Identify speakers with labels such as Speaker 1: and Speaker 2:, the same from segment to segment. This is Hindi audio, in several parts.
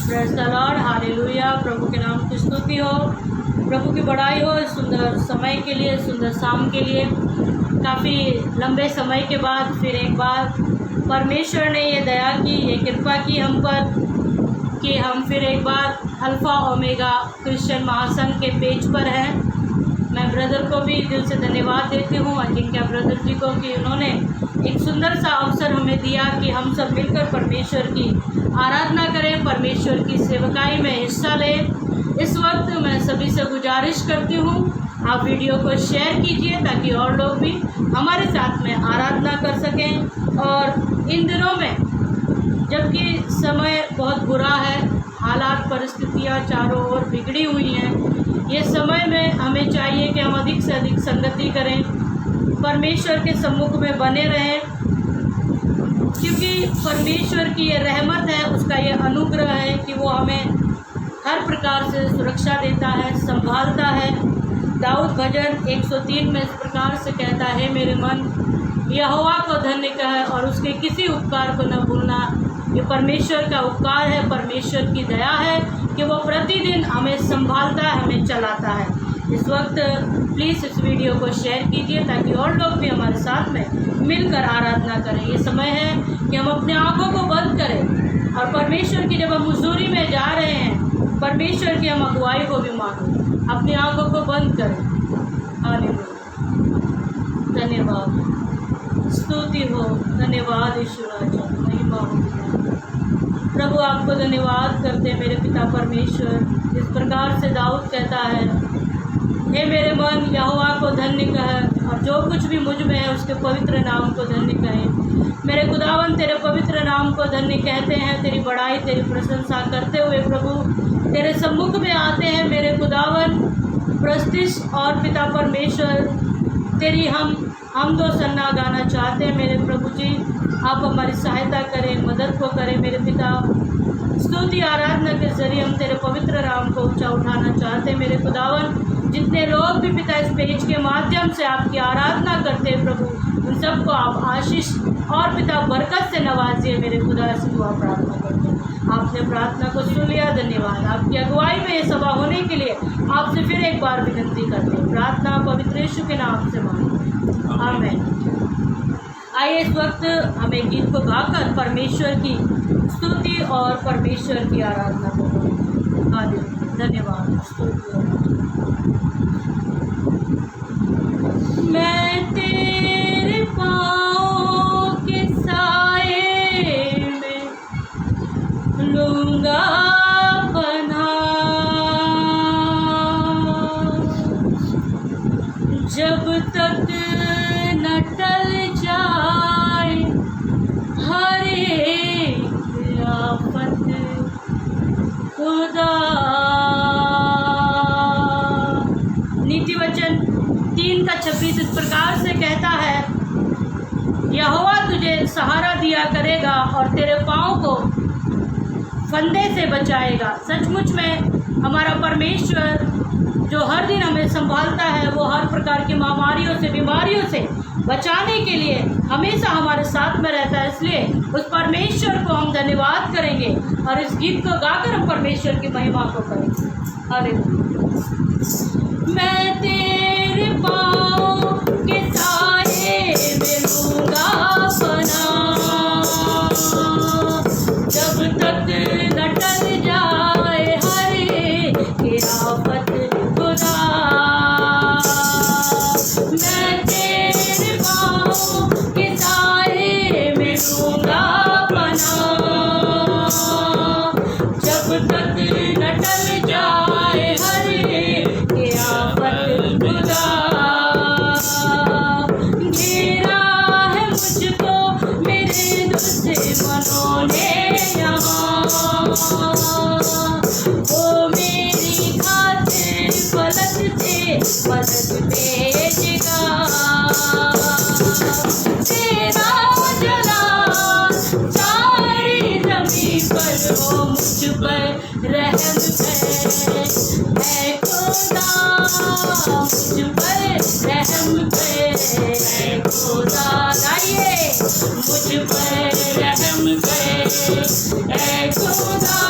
Speaker 1: Praise the lord, hallelujah. प्रभु के नाम की स्तुति हो, प्रभु की बड़ाई हो। इस सुंदर समय के लिए, सुंदर शाम के लिए, काफ़ी लंबे समय के बाद फिर एक बार परमेश्वर ने ये दया की, ये कृपा की हम पर कि हम फिर एक बार अल्फ़ा ओमेगा क्रिश्चियन महासंघ के पेज पर हैं। मैं ब्रदर को भी दिल से धन्यवाद देती हूँ, अजिंक्य ब्रदर जी को, कि उन्होंने एक सुंदर सा अवसर हमें दिया कि हम सब मिलकर परमेश्वर की आराधना करें, परमेश्वर की सेवकाई में हिस्सा लें। इस वक्त मैं सभी से गुजारिश करती हूँ, आप वीडियो को शेयर कीजिए ताकि और लोग भी हमारे साथ में आराधना कर सकें। और इन दिनों में जबकि समय बहुत बुरा है, हालात परिस्थितियाँ चारों ओर बिगड़ी हुई हैं, ये समय में हमें चाहिए कि हम अधिक से अधिक संगति करें, परमेश्वर के सम्मुख में बने रहें, क्योंकि परमेश्वर की ये रहमत है, उसका ये अनुग्रह है कि वो हमें हर प्रकार से सुरक्षा देता है, संभालता है। दाऊद भजन 103 में इस प्रकार से कहता है, मेरे मन यहोवा को धन्य कहे और उसके किसी उपकार को न भूलना। ये परमेश्वर का उपकार है, परमेश्वर की दया है कि वो प्रतिदिन हमें संभालता है, हमें चलाता है। इस वक्त प्लीज़ इस वीडियो को शेयर कीजिए ताकि और लोग भी हमारे साथ में मिलकर आराधना करें। ये समय है कि हम अपने आँखों को बंद करें और परमेश्वर की, जब हम हुजूरी में जा रहे हैं, परमेश्वर की हम अगुवाई को भी मांगें। अपनी आँखों को बंद करें। हालेलुया, धन्यवाद, स्तुति हो, धन्यवाद यीशु राजा, महिमा हो। प्रभु आपको धन्यवाद करते हैं मेरे पिता परमेश्वर। इस प्रकार से दाऊद कहता है, हे मेरे मन यहोवा को धन्य कहे और जो कुछ भी मुझ में है उसके पवित्र नाम को धन्य कहे। मेरे खुदावन तेरे पवित्र नाम को धन्य कहते हैं, तेरी बड़ाई, तेरी प्रशंसा करते हुए प्रभु तेरे सम्मुख में आते हैं। मेरे खुदावन प्रस्तिश और पिता परमेश्वर तेरी हम दो सन्ना गाना चाहते हैं। मेरे प्रभु जी, आप हमारी सहायता करें, मदद को करें। मेरे पिता, स्तुति आराधना के जरिए हम तेरे पवित्र नाम को ऊंचा उठाना चाहते हैं। मेरे खुदावन, जितने लोग भी पिता इस पेज के माध्यम से आपकी आराधना करते हैं प्रभु, उन सबको आप आशीष और पिता बरकत से नवाजिए। मेरे खुदा से दुआ प्रार्थना करते हैं। आपने प्रार्थना को सुन लिया, धन्यवाद। आपकी अगुवाई में ये सभा होने के लिए आपसे फिर एक बार विनती करते हैं। प्रार्थना पवित्र यीशु के नाम से मांगते, आमीन। आइए इस वक्त हमें गीत को गाकर परमेश्वर की स्तुति और परमेश्वर की आराधना करें। हालेलुया, धन्यवाद, स्तुति। मैं तेरे पाँव के साए में लूँगा पनाह, जब तक न टल जाए हर एक आफत खुदा। नीति वचन 3:26 इस प्रकार से कहता है, यहोवा तुझे सहारा दिया करेगा और तेरे पाँव को फंदे से बचाएगा। सचमुच में हमारा परमेश्वर जो हर दिन हमें संभालता है, वो हर प्रकार की महामारियों से, बीमारियों से बचाने के लिए हमेशा हमारे साथ में रहता है। इसलिए उस परमेश्वर को हम धन्यवाद करेंगे और इस गीत को गाकर हम परमेश्वर की महिमा को करेंगे। हालेलुया। मैं तेरे पाँव के साए में लूँगा पनाह, जब तक न टल जाए हर एक आफत खुदा। मैं तेरे पाँव के साए में लूँगा पनाह, जब तक न टल जाए हर एक आफत खुदा। घेरा है मुझको मेरे दुश्मनों ने यहाँ, वो मेरी खातिर पलट से पलट भेजेगा। तेरा जला सारी ज़मीन पर हो मुझ पर रहम है खुदा, मुझ पर रहम है खुदा। गाइए, मुझ पर रहम है खुदा।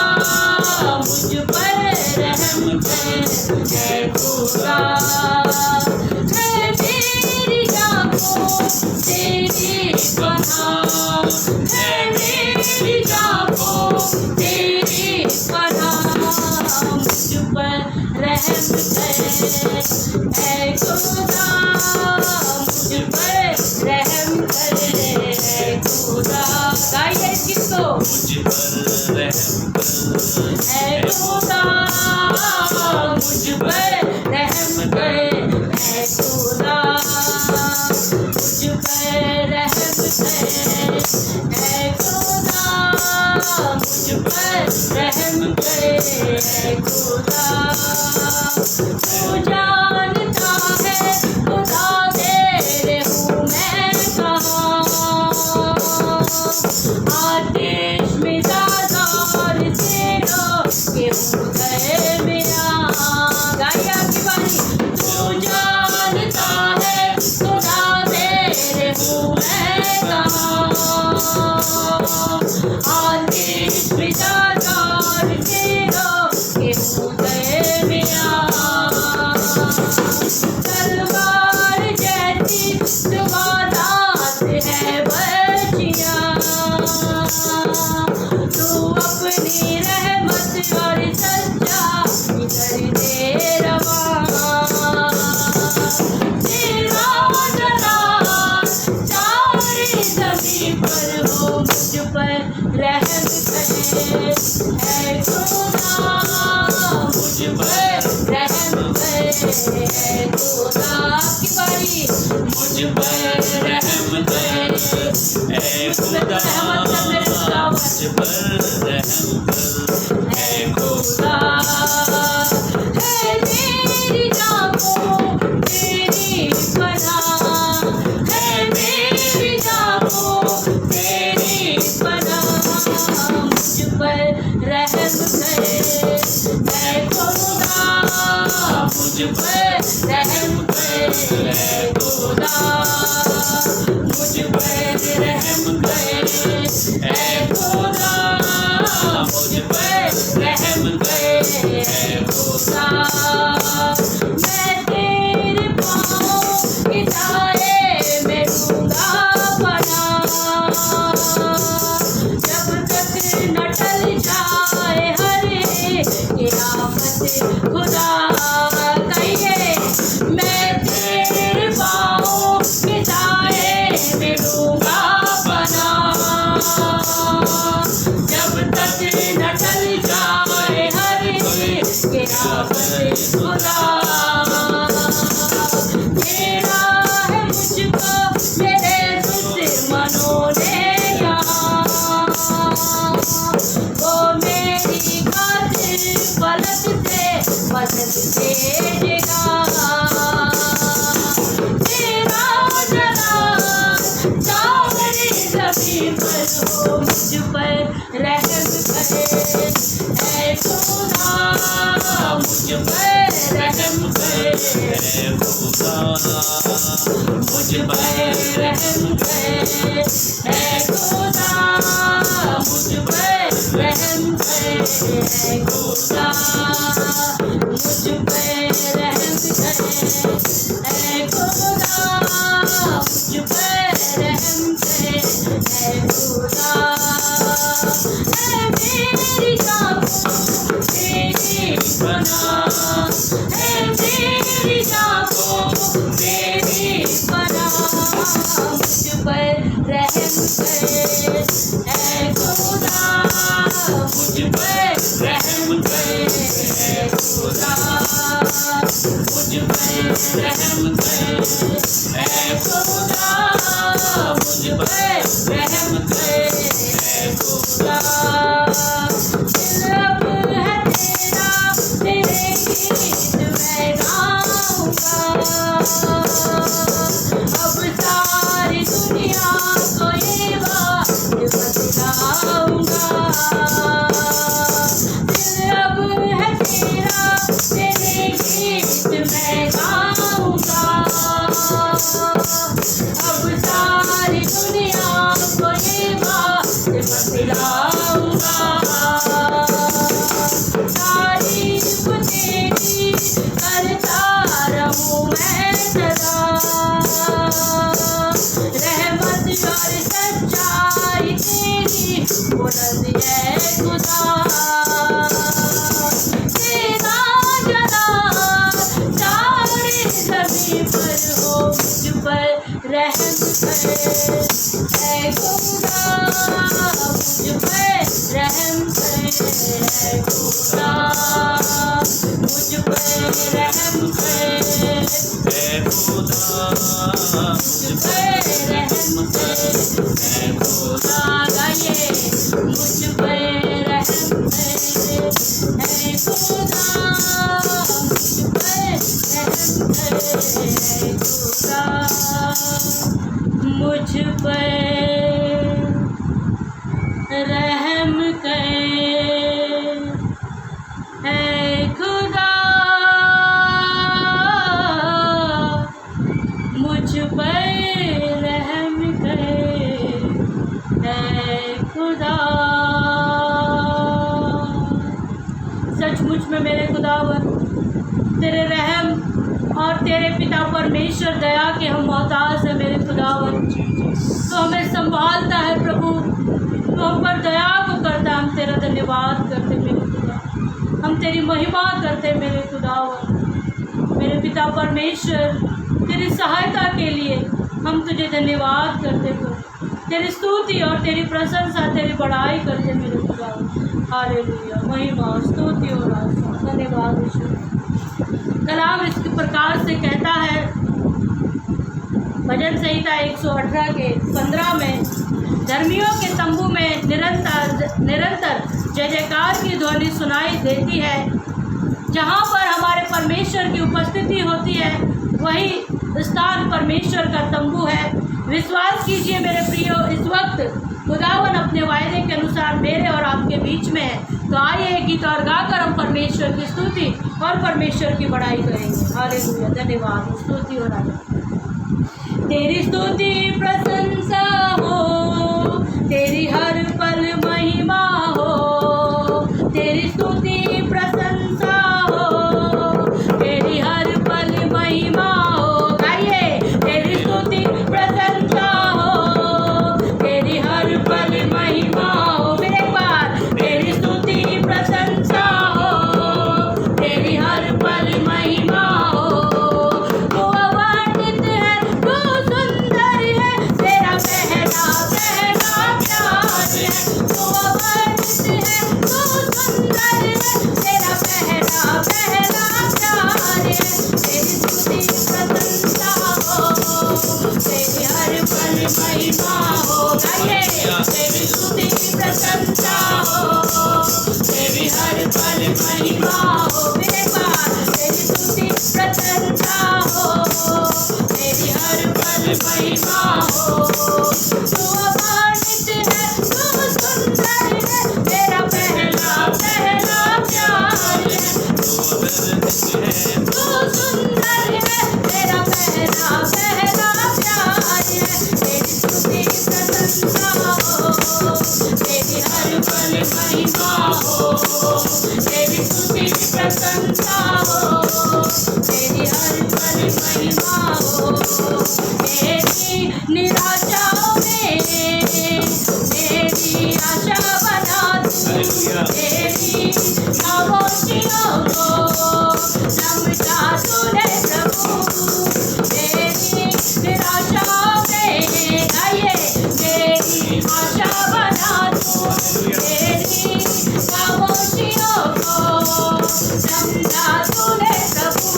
Speaker 2: तेरा जलाल
Speaker 1: ऐ खुदा मुझ पे रहम कर, ऐ खुदा मुझ पे रहम कर, ऐ खुदा गाइए मुझ पे रहम कर, ऐ खुदा मुझ पे रहम कर, ऐ खुदा मुझ पे रहम कर, ऐ खुदा मुझ पे रहम कर, ऐ खुदा। सचमुच में मेरे खुदावन तेरे रहम और तेरे पिता परमेश्वर दया के हम मोहताज हैं मेरे खुदावन। तो हमें संभालता है प्रभु, तो हम पर दया को करता, हम तेरा धन्यवाद करते मेरे खुदा, हम तेरी महिमा करते मेरे खुदावन। मेरे पिता परमेश्वर तेरी सहायता के लिए हम तुझे धन्यवाद करते हो, तेरी स्तुति और तेरी प्रशंसा तेरी बड़ाई करते मेरे खुदावन। हालेलुया, महिमा स्तुति और आशा धन्यवाद ईश्वर। कलाम इस प्रकार से कहता है भजन संहिता 118 के 15 में, धर्मियों के तंबू में निरंतर जय जयकार की ध्वनि सुनाई देती है। जहाँ पर हमारे परमेश्वर की उपस्थिति होती है वही स्थान परमेश्वर का तंबू है। विश्वास कीजिए मेरे प्रियो, इस वक्त खुदावन अपने वायदे के अनुसार मेरे और आपके बीच में है। तो आइए गीत और गाकर हम परमेश्वर की स्तुति और परमेश्वर की बड़ाई करेंगे। हालेलुया, धन्यवाद, स्तुति और आदर। तेरी स्तुति प्रशंसा हो, तेरी हर पल महिमा हो, तेरी स्तुति प्रशंसा हो, तेरी हर पल महिमा हो। गाइए, तेरी स्तुति प्रशंसा हो, तेरी हर पल महिमा हो। फिर एक बार, तेरी स्तुति प्रशंसा हो, तेरी हर पल महिमा हो। तू अवर्णित है, तू सुंदर है, तेरा पहला पहला प्यार है। तू अवर्णित है, तू सुंदर है, तेरा पहला पहला प्यार है। तेरी स्तुति प्रशंसा हो, तेरी हर पल महिमा हो। गाइए, तेरी स्तुति प्रशंसा हो, तेरी हर पल महिमा हो। फिर एक बार, तेरी स्तुति प्रशंसा हो, तेरी हर पल महिमा हो। तू अवर्णित है, तू सुंदर है, तेरा पहला पहला प्यार है। तू सुंदर है, तेरा पहला पहला प्यार है। तेरी स्तुति प्रशंसा हो, तेरी हर पल महिमा हो। तेरी स्तुति प्रशंसा हो, तेरी हर पल महिमा हो। तेरी निराशाओं में मेरी आशा बना तू, तेरी खामोशियों को समझा तूने प्रभु। तेरी निराशाओं में आइए मेरी आशा बना तू, तेरी खामोशियों को समझा तूने प्रभु।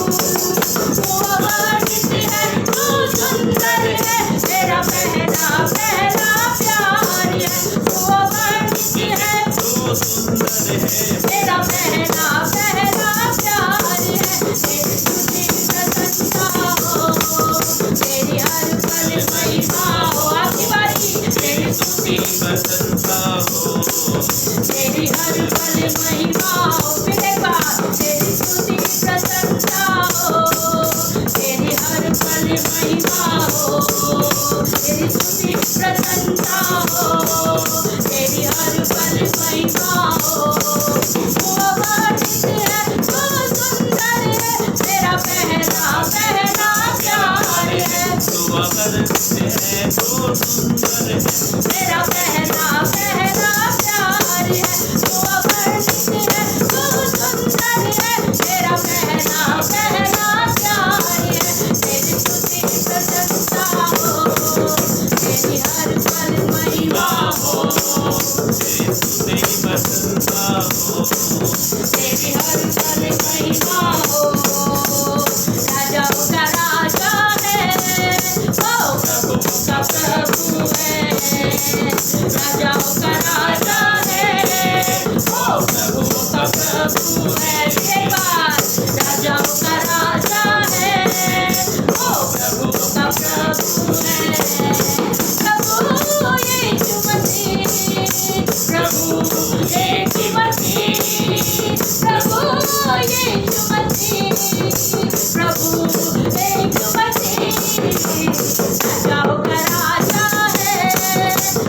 Speaker 1: तू अवर्णित है, तू सुंदर है, तेरा पहला पहला प्यार है। तू अवर्णित है, तू सुंदर है, तेरा पहला पहला प्यार है। तेरी स्तुति प्रशंसा हो, तेरी हर पल महिमा हो। आपकी बारी, तेरी स्तुति प्रशंसा हो, तेरी हर पल महिमा हो। फिर एक बार, तेरी स्तुति प्रशंसा हो, तेरी हर पल महिमा हो। तेरी स्तुति प्रशंसा हो, तेरी हर पल महिमा हो। तू अवर्णित तेरी हर पल महिमा हो। राजाओं का राजा है, ओ प्रभु का प्रभु है। राजाओं का राजा है, ओ प्रभु का प्रभु है। एक बार राजाओं का राजा है, ओ प्रभु का प्रभु है। प्रभु यीशु मसीह, प्रभु यीशु मसीह, प्रभु यीशु मसीह, प्रभु यीशु मसीह। राजाओं का राजा है,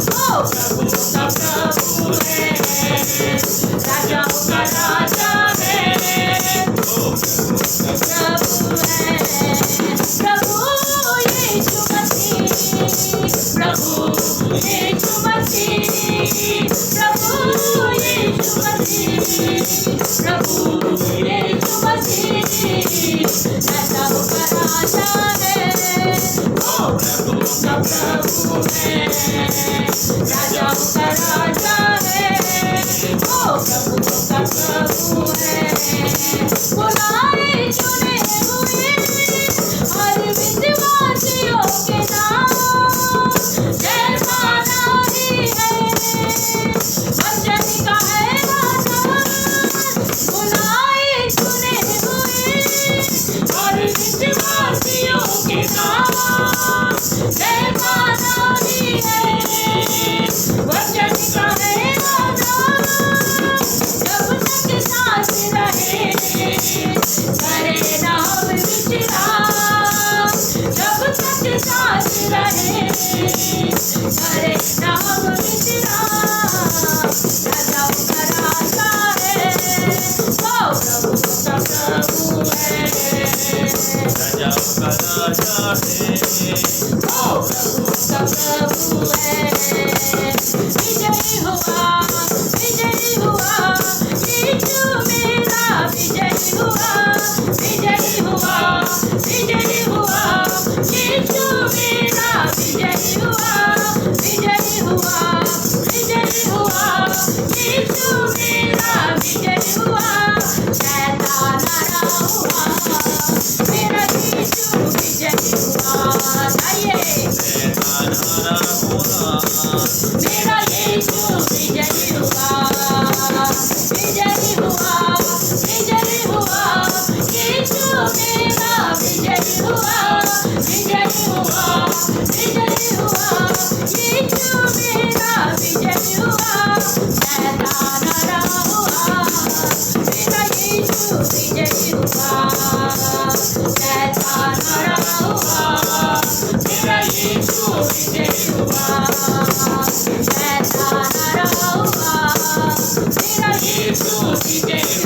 Speaker 1: ओ प्रभु का प्रभु है। राजाओं का राजा है, ओ प्रभु है। प्रभु यीशु मसीह, प्रभु यीशु मसीह, प्रभु यीशु मसीह, प्रभु यीशु मसीह। राजाओं का राजा है, ओ प्रभु का प्रभु है। राजाओं का राजा है, ओ प्रभु का प्रभु है। बुलाए चुने हुए और विश्वासियों के नाम जैसा नहीं है, वचन का है वादा। बुलाए चुने हुए और विश्वासियों के नाम जैसा नहीं है, वचन का है वादा। जब तक सांस रहे करे ना हम विश्राम। जब तक सांस रहे करे ना हम विश्राम। राजाओं का राजा है, ओ प्रभु का प्रभु है।
Speaker 2: राजाओं का राजा है,
Speaker 1: ओ प्रभु का प्रभु है। विजयी हुआ, विजयी हुआ, यीशु मेरा विजयी हुआ। विजयी हुआ, विजयी हुआ, यीशु मेरा विजयी हुआ। विजयी हुआ, विजयी हुआ, यीशु मेरा विजयी हुआ। शैतान हरा हुआ, मेरा यीशु विजयी हुआ। आइए,
Speaker 2: शैतान हरा हुआ,
Speaker 1: मेरा यीशु विजयी हुआ। विजयी हुआ, विजयी हुआ, यीशु मेरा विजयी हुआ। विजयी हुआ, विजयी हुआ, यीशु मेरा विजयी हुआ। शैतान हरा हुआ, मेरा यीशु विजयी हुआ। शैतान हरा हुआ, मेरा यीशु विजयी हुआ। शैतान हरा हुआ, मेरा यीशु विजयी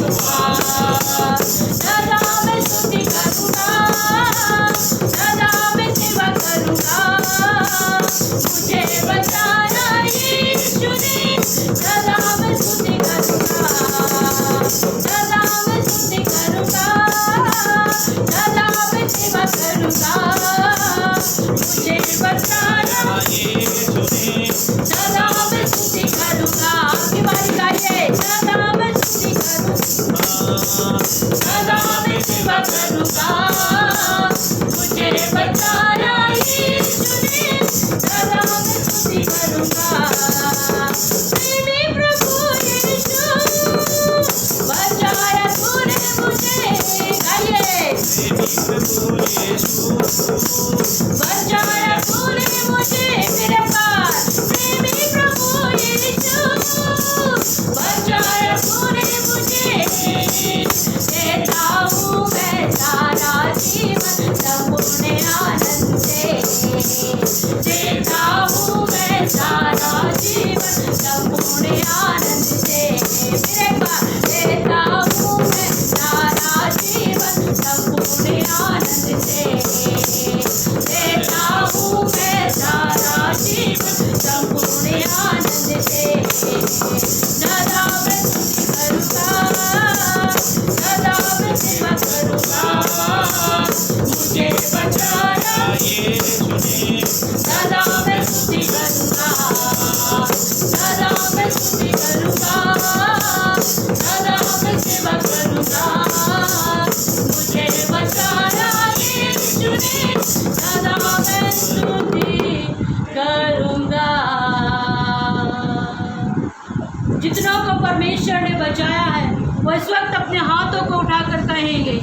Speaker 1: कहेंगे,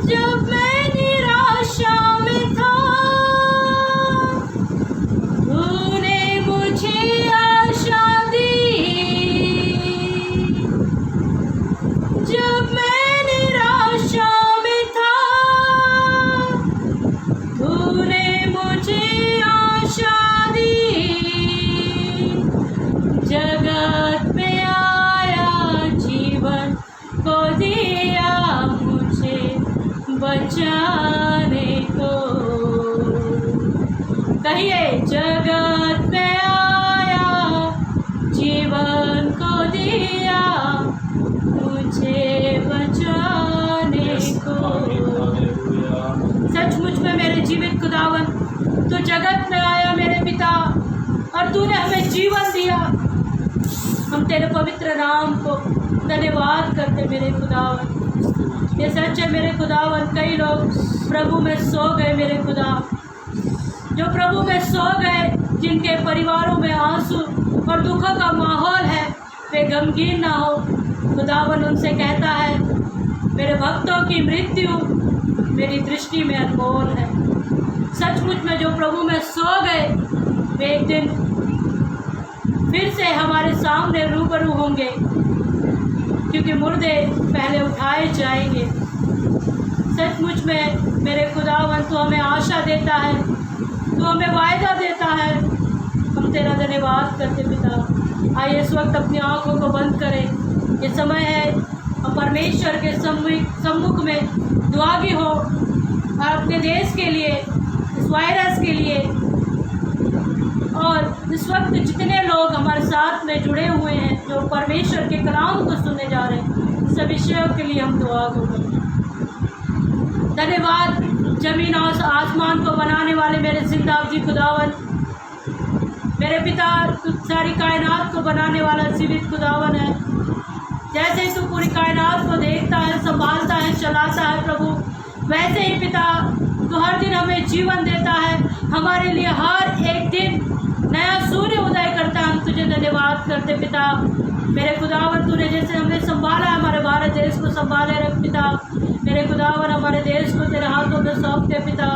Speaker 1: जब मैं निराशा में था तूने मुझे आशा दी, जब मैं निराशा में था तूने मुझे आशा दी, जगत में आया जीवन को दिया मुझे बचाने को। कहिए, जगत में आया जीवन को दिया मुझे बचाने को। सचमुच में मेरे जीवित खुदावन, तो जगत में आया मेरे पिता और तूने हमें जीवन दिया। हम तेरे पवित्र नाम को धन्यवाद करते मेरे खुदावन। ये सच है मेरे खुदावन, कई लोग प्रभु में सो गए मेरे खुदा, जो प्रभु में सो गए, जिनके परिवारों में आंसू और दुखों का माहौल है, वे गमगीन ना हो। खुदावन उनसे कहता है, मेरे भक्तों की मृत्यु मेरी दृष्टि में अनमोल है। सचमुच में जो प्रभु में सो गए, वे एक दिन फिर से हमारे सामने रूबरू होंगे, क्योंकि मुर्दे पहले उठाए जाएंगे। सचमुच में मेरे खुदावन, तू हमें आशा देता है, तू हमें वायदा देता है। हम तेरा धन्यवाद करते पिता। आइए इस वक्त अपनी आँखों को बंद करें। ये समय है हम परमेश्वर के सम्मुख में दुआगी हो, और अपने देश के लिए, इस वायरस के लिए, और इस वक्त जितने लोग हमारे साथ में जुड़े हुए हैं, जो परमेश्वर के कलाम को सुनने जा रहे हैं, सभी विषयों के लिए हम दुआ करें। धन्यवाद जमीन और आसमान को बनाने वाले मेरे जिंदाजी खुदावन, मेरे पिता, तू सारी कायनात को बनाने वाला जीवित खुदावन है। जैसे तू पूरी कायनात को देखता है, संभालता है, चलाता है प्रभु, वैसे ही पिता तू हर दिन हमें जीवन देता है। हमारे लिए हर एक दिन नया सूर्य उदय करता है। हम तुझे धन्यवाद करते पिता। मेरे खुदावन, तूने जैसे हमें संभाला, हमारे भारत देश को संभाले रख पिता। मेरे खुदावन, हमारे देश को तेरे हाथों में सौंपते पिता।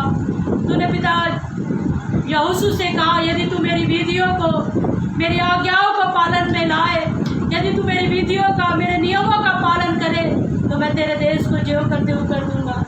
Speaker 1: तूने पिता यहोशू से कहा, यदि तू मेरी विधियों को, मेरी आज्ञाओं को पालन में लाए, यदि तू मेरी विधियों का, मेरे नियमों का पालन करे, तो मैं तेरे देश को जीव करते हुए कर दूंगा।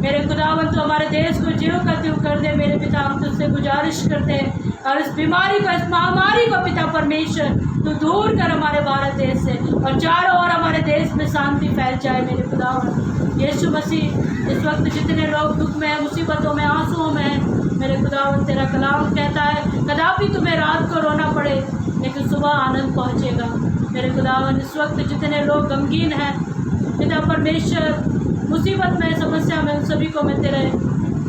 Speaker 1: मेरे खुदावन, तो हमारे देश को जीव करते हुए कर दे मेरे पिता। हम तुझसे गुजारिश करते हैं, और इस बीमारी को, इस महामारी को पिता परमेश्वर तू दूर कर हमारे भारत देश से, और चारों ओर हमारे देश में शांति फैल जाए मेरे खुदावन। यीशु मसीह, इस वक्त जितने लोग दुख में हैं, मुसीबतों में, आंसुओं में हैं, मेरे खुदावन तेरा कलाम कहता है, कदापि तुम्हें रात को रोना पड़े लेकिन सुबह आनंद पहुँचेगा। मेरे खुदावन, इस वक्त जितने लोग गमगीन हैं पिता परमेश्वर, मुसीबत में, समस्या में, उन सभी को मैं तेरे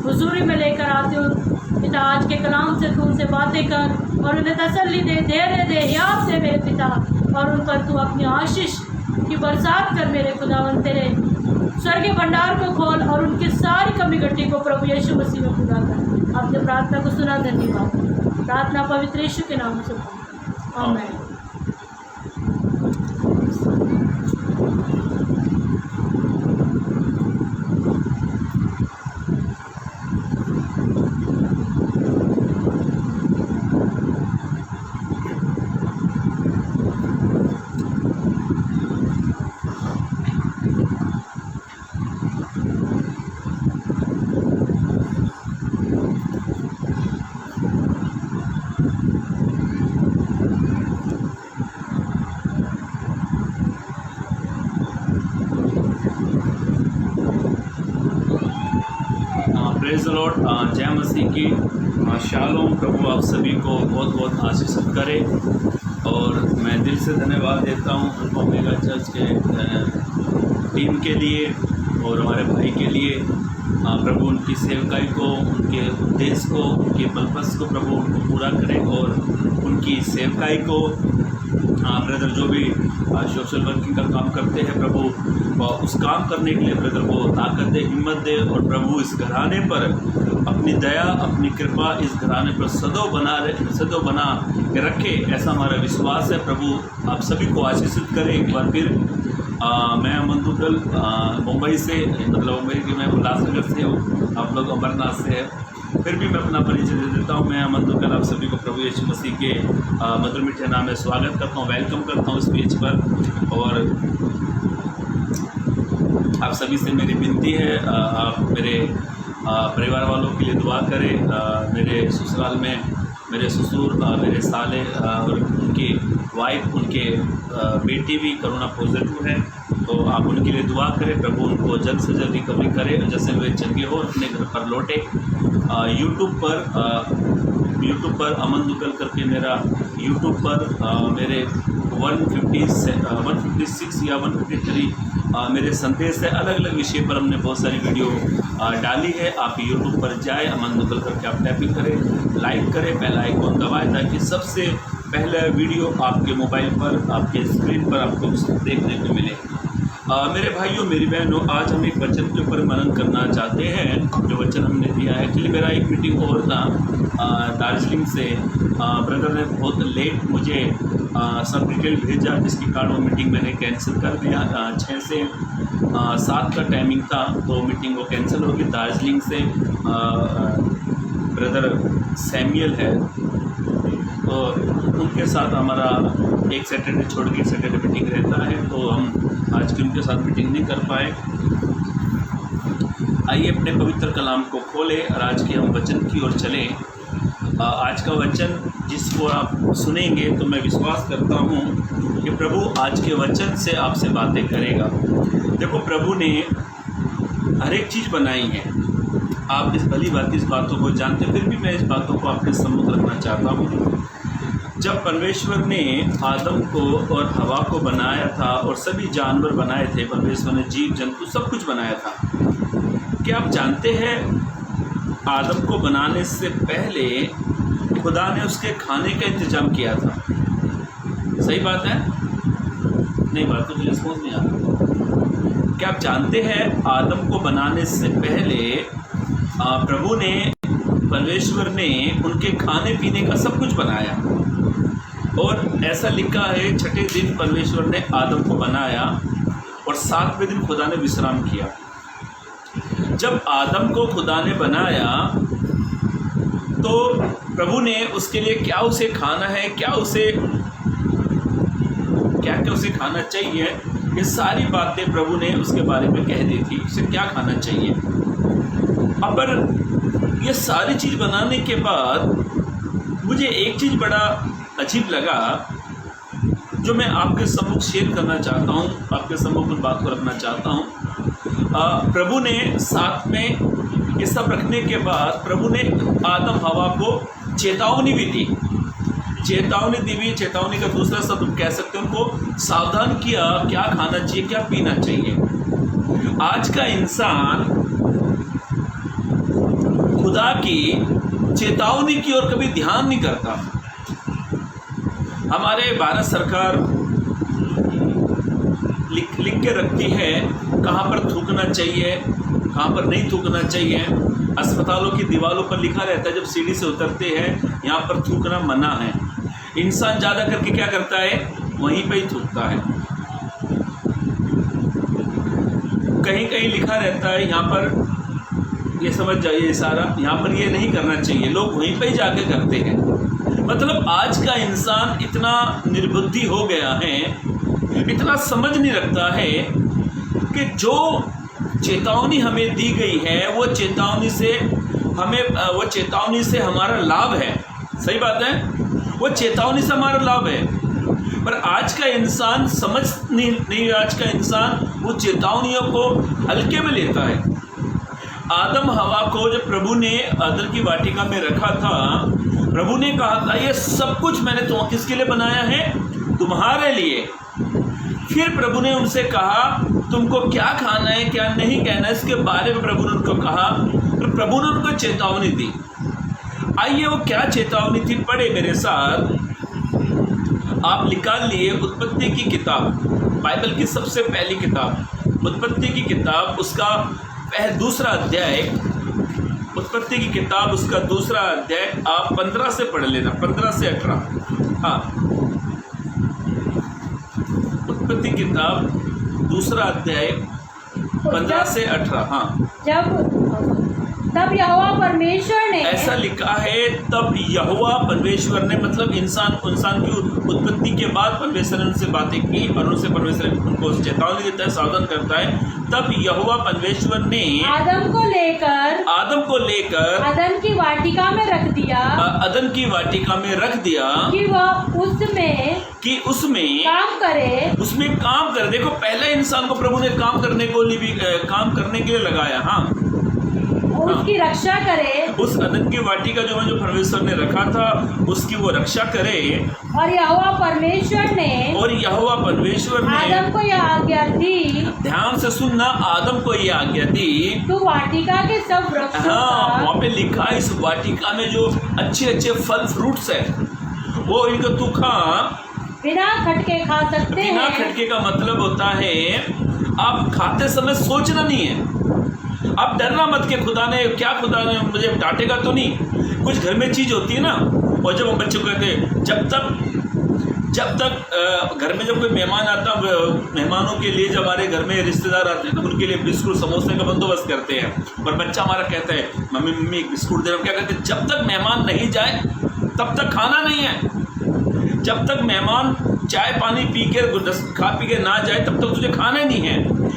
Speaker 1: हुजूरी में लेकर आती हूँ पिता। आज के कलाम से तू उनसे बातें कर और उन्हें तसल्ली दे, धैर्य दे, हियाव दे मेरे पिता, और उन पर तू अपनी आशीष की बरसात कर मेरे खुदावन। तेरे स्वर्गीय भंडार को खोल और उनकी सारी कमी घटी को प्रभु यीशु मसीह में पूरा कर। आपने प्रार्थना को सुना, धन्यवाद। प्रार्थना पवित्र यीशु के नाम से, आमीन।
Speaker 2: Praise the Lord. जय मसीह की। शालोम। प्रभु आप सभी को बहुत बहुत आशीषित करे, और मैं दिल से धन्यवाद देता हूँ अल्फा ओमेगा चर्च के टीम के लिए और हमारे भाई के लिए। प्रभु उनकी सेवकाई को, उनके उद्देश्य को, उनके पर्पस को प्रभु उनको पूरा करें, और उनकी सेवकाई को ब्रदर जो भी सोशल वर्किंग का काम करते हैं प्रभु, उस काम करने के लिए ब्रदर को ताकत दे, हिम्मत दे, और प्रभु इस घराने पर अपनी दया, अपनी कृपा इस घराने पर सदैव बना के रखे, ऐसा हमारा विश्वास है। प्रभु आप सभी को आशीषित करें। एक बार फिर मैं अमन दुग्गल मुंबई से, मतलब मुंबई के मैं उल्लासनगर से हूँ, आप लोग अमरनाथ से हैं। फिर भी मैं अपना परिचय दे देता हूँ। मैं अमन दुग्गल आप सभी को प्रभु यीशु मसीह के मधुर मीठे नाम में स्वागत करता हूँ, वेलकम करता हूँ इस पेज पर। और आप सभी से मेरी विनती है, आप मेरे परिवार वालों के लिए दुआ करें। मेरे ससुराल में मेरे ससुर, मेरे साले और उनकी वाइफ, उनके बेटी भी कोरोना पॉजिटिव है, तो आप उनके लिए दुआ करें। प्रभु उनको जल्द से जल्द रिकवरी करे, जैसे वे चंगे हो अपने घर पर लौटे। यूट्यूब पर अमन दुग्गल करके मेरा यूट्यूब पर मेरे 156 या 153 मेरे संदेश है, अलग अलग विषय पर हमने बहुत सारी वीडियो डाली है। आप यूट्यूब पर जाए, अमन दुग्गल करके आप टैपिंग करें, लाइक करें, बेल आइकन दबाएं, ताकि सबसे पहला वीडियो आपके मोबाइल पर, आपके स्क्रीन पर आपको देखने को मिले। मेरे भाइयों, मेरी बहनों, आज हम एक वचन के ऊपर मनन करना चाहते हैं, जो वचन हमने दिया है। एक्चुअली मेरा एक मीटिंग और था दार्जिलिंग से। ब्रदर ने बहुत लेट मुझे सब डिटेल भेजा, जिसके कारण वो मीटिंग मैंने कैंसिल कर दिया। 6 से 7 का टाइमिंग था, तो मीटिंग वो कैंसिल होगी। दार्जिलिंग से ब्रदर सैमुअल है, तो उनके साथ हमारा एक सैटरडे छोड़ के सैटरडे मीटिंग रहता है, तो हम आज की उनके साथ मीटिंग नहीं कर पाए। आइए अपने पवित्र कलाम को खोलें और आज के हम वचन की ओर चलें। आज का वचन जिसको आप सुनेंगे, तो मैं विश्वास करता हूँ कि प्रभु आज के वचन से आपसे बातें करेगा। देखो, प्रभु ने हर एक चीज़ बनाई है, आप इस भली बात इस बातों को जानते, फिर भी मैं इस बातों को आपके सम्मुख रखना चाहता हूँ। जब परमेश्वर ने आदम को और हवा को बनाया था और सभी जानवर बनाए थे, परमेश्वर ने जीव जंतु सब कुछ बनाया था, क्या आप जानते हैं आदम को बनाने से पहले खुदा ने उसके खाने का इंतजाम किया था? सही बात है? नहीं, बात कुछ रिस्पॉन्स नहीं आ रहा। क्या आप जानते हैं आदम को बनाने से पहले प्रभु ने, परमेश्वर ने उनके खाने पीने का सब कुछ बनाया, और ऐसा लिखा है 6ठे दिन परमेश्वर ने आदम को बनाया और 7वें दिन खुदा ने विश्राम किया। जब आदम को खुदा ने बनाया, तो प्रभु ने उसके लिए क्या उसे खाना है, क्या क्या उसे खाना चाहिए, ये सारी बातें प्रभु ने उसके बारे में कह दी थी, उसे क्या खाना चाहिए। अब ये सारी चीज़ बनाने के बाद मुझे एक चीज़ बड़ा अजीब लगा, जो मैं आपके सम्मुख शेयर करना चाहता हूँ, आपके सम्मुख उन बात को रखना चाहता हूँ। प्रभु ने साथ में ये सब रखने के बाद प्रभु ने आदम हवा को चेतावनी भी दी। चेतावनी का दूसरा शब्द कह सकते हैं, उनको सावधान किया, क्या खाना चाहिए, क्या पीना चाहिए। आज का इंसान खुदा की चेतावनी की ओर कभी ध्यान नहीं करता। हमारे भारत सरकार लिख के रखती है कहाँ पर थूकना चाहिए, कहाँ पर नहीं थूकना चाहिए। अस्पतालों की दीवारों पर लिखा रहता है, जब सीढ़ी से उतरते हैं यहाँ पर थूकना मना है। इंसान ज़्यादा करके क्या करता है, वहीं पे ही थूकता है। कहीं कहीं लिखा रहता है यहाँ पर, ये समझ जाइए इशारा, यहाँ पर ये नहीं करना चाहिए, लोग वहीं पे ही जाके करते हैं। मतलब आज का इंसान इतना निर्बुद्धि हो गया है, इतना समझ नहीं रखता है कि जो चेतावनी हमें दी गई है, वो चेतावनी से हमारा लाभ है। सही बात है, वो चेतावनी से हमारा लाभ है। पर आज का इंसान समझ नहीं, आज का इंसान वो चेतावनियों को हल्के में लेता है। आदम हवा को जब प्रभु ने अदन की वाटिका में रखा था, प्रभु ने कहा था ये सब कुछ मैंने तो किसके लिए बनाया है, तुम्हारे लिए। फिर प्रभु ने उनसे कहा तुमको क्या खाना है, क्या नहीं कहना है, इसके बारे में प्रभु ने उनको कहा, तो प्रभु ने उनको चेतावनी दी। आइए वो क्या चेतावनी थी, पढ़े मेरे साथ। आप निकाल लिए उत्पत्ति की किताब, बाइबल की सबसे पहली किताब उत्पत्ति की किताब, उसका दूसरा अध्याय, उत्पत्ति की किताब उसका दूसरा अध्याय, आप 15 से पढ़ लेना, 15 से 18। हाँ, उत्पत्ति किताब दूसरा अध्याय 15 से 18। हाँ,
Speaker 1: तब यहोवा परमेश्वर ने,
Speaker 2: ऐसा लिखा है, तब यहोवा परमेश्वर ने, मतलब इंसान की उत्पत्ति के बाद परमेश्वर ने उनसे बातें की और उनसे परमेश्वर उनको चेतावनी देता है, सावधान करता है। तब यहोवा परमेश्वर ने
Speaker 1: आदम को लेकर
Speaker 2: अदन
Speaker 1: की वाटिका में रख दिया,
Speaker 2: अदन की वाटिका में रख दिया
Speaker 1: कि वह उसमें
Speaker 2: काम करे। देखो, पहले इंसान को प्रभु ने काम करने के लिए लगाया। हाँ,
Speaker 1: उसकी रक्षा करे,
Speaker 2: उस अदन की वाटिका जो परमेश्वर ने रखा था उसकी वो रक्षा करे।
Speaker 1: और यहोवा परमेश्वर ने आदम को यह आज्ञा दी,
Speaker 2: ध्यान से सुनना, आदम को यह आज्ञा दी,
Speaker 1: तू वाटिका के सब वृक्षों
Speaker 2: हाँ, वहाँ पे लिखा है इस वाटिका में जो अच्छे अच्छे फल फ्रूट्स है वो इनको तू खा,
Speaker 1: बिना खटके खा सकते हैं।
Speaker 2: बिना खटके का मतलब होता है आप खाते समय सोचना नहीं है, अब डरना मत कि खुदा ने मुझे डांटेगा तो नहीं। कुछ घर में चीज़ होती है ना, और जब हम बच्चों को कहते हैं जब तक घर में जब कोई मेहमान आता, मेहमानों के लिए जब हमारे घर में रिश्तेदार आते हैं तो उनके लिए बिस्कुट समोसे का बंदोबस्त करते हैं, और बच्चा हमारा कहता है मम्मी बिस्कुट दे रहा हूँ। क्या कहते हैं, जब तक मेहमान नहीं जाए तब तक खाना नहीं है, जब तक मेहमान चाय पानी पी के ना जाए तब तक तुझे खाना ही नहीं है।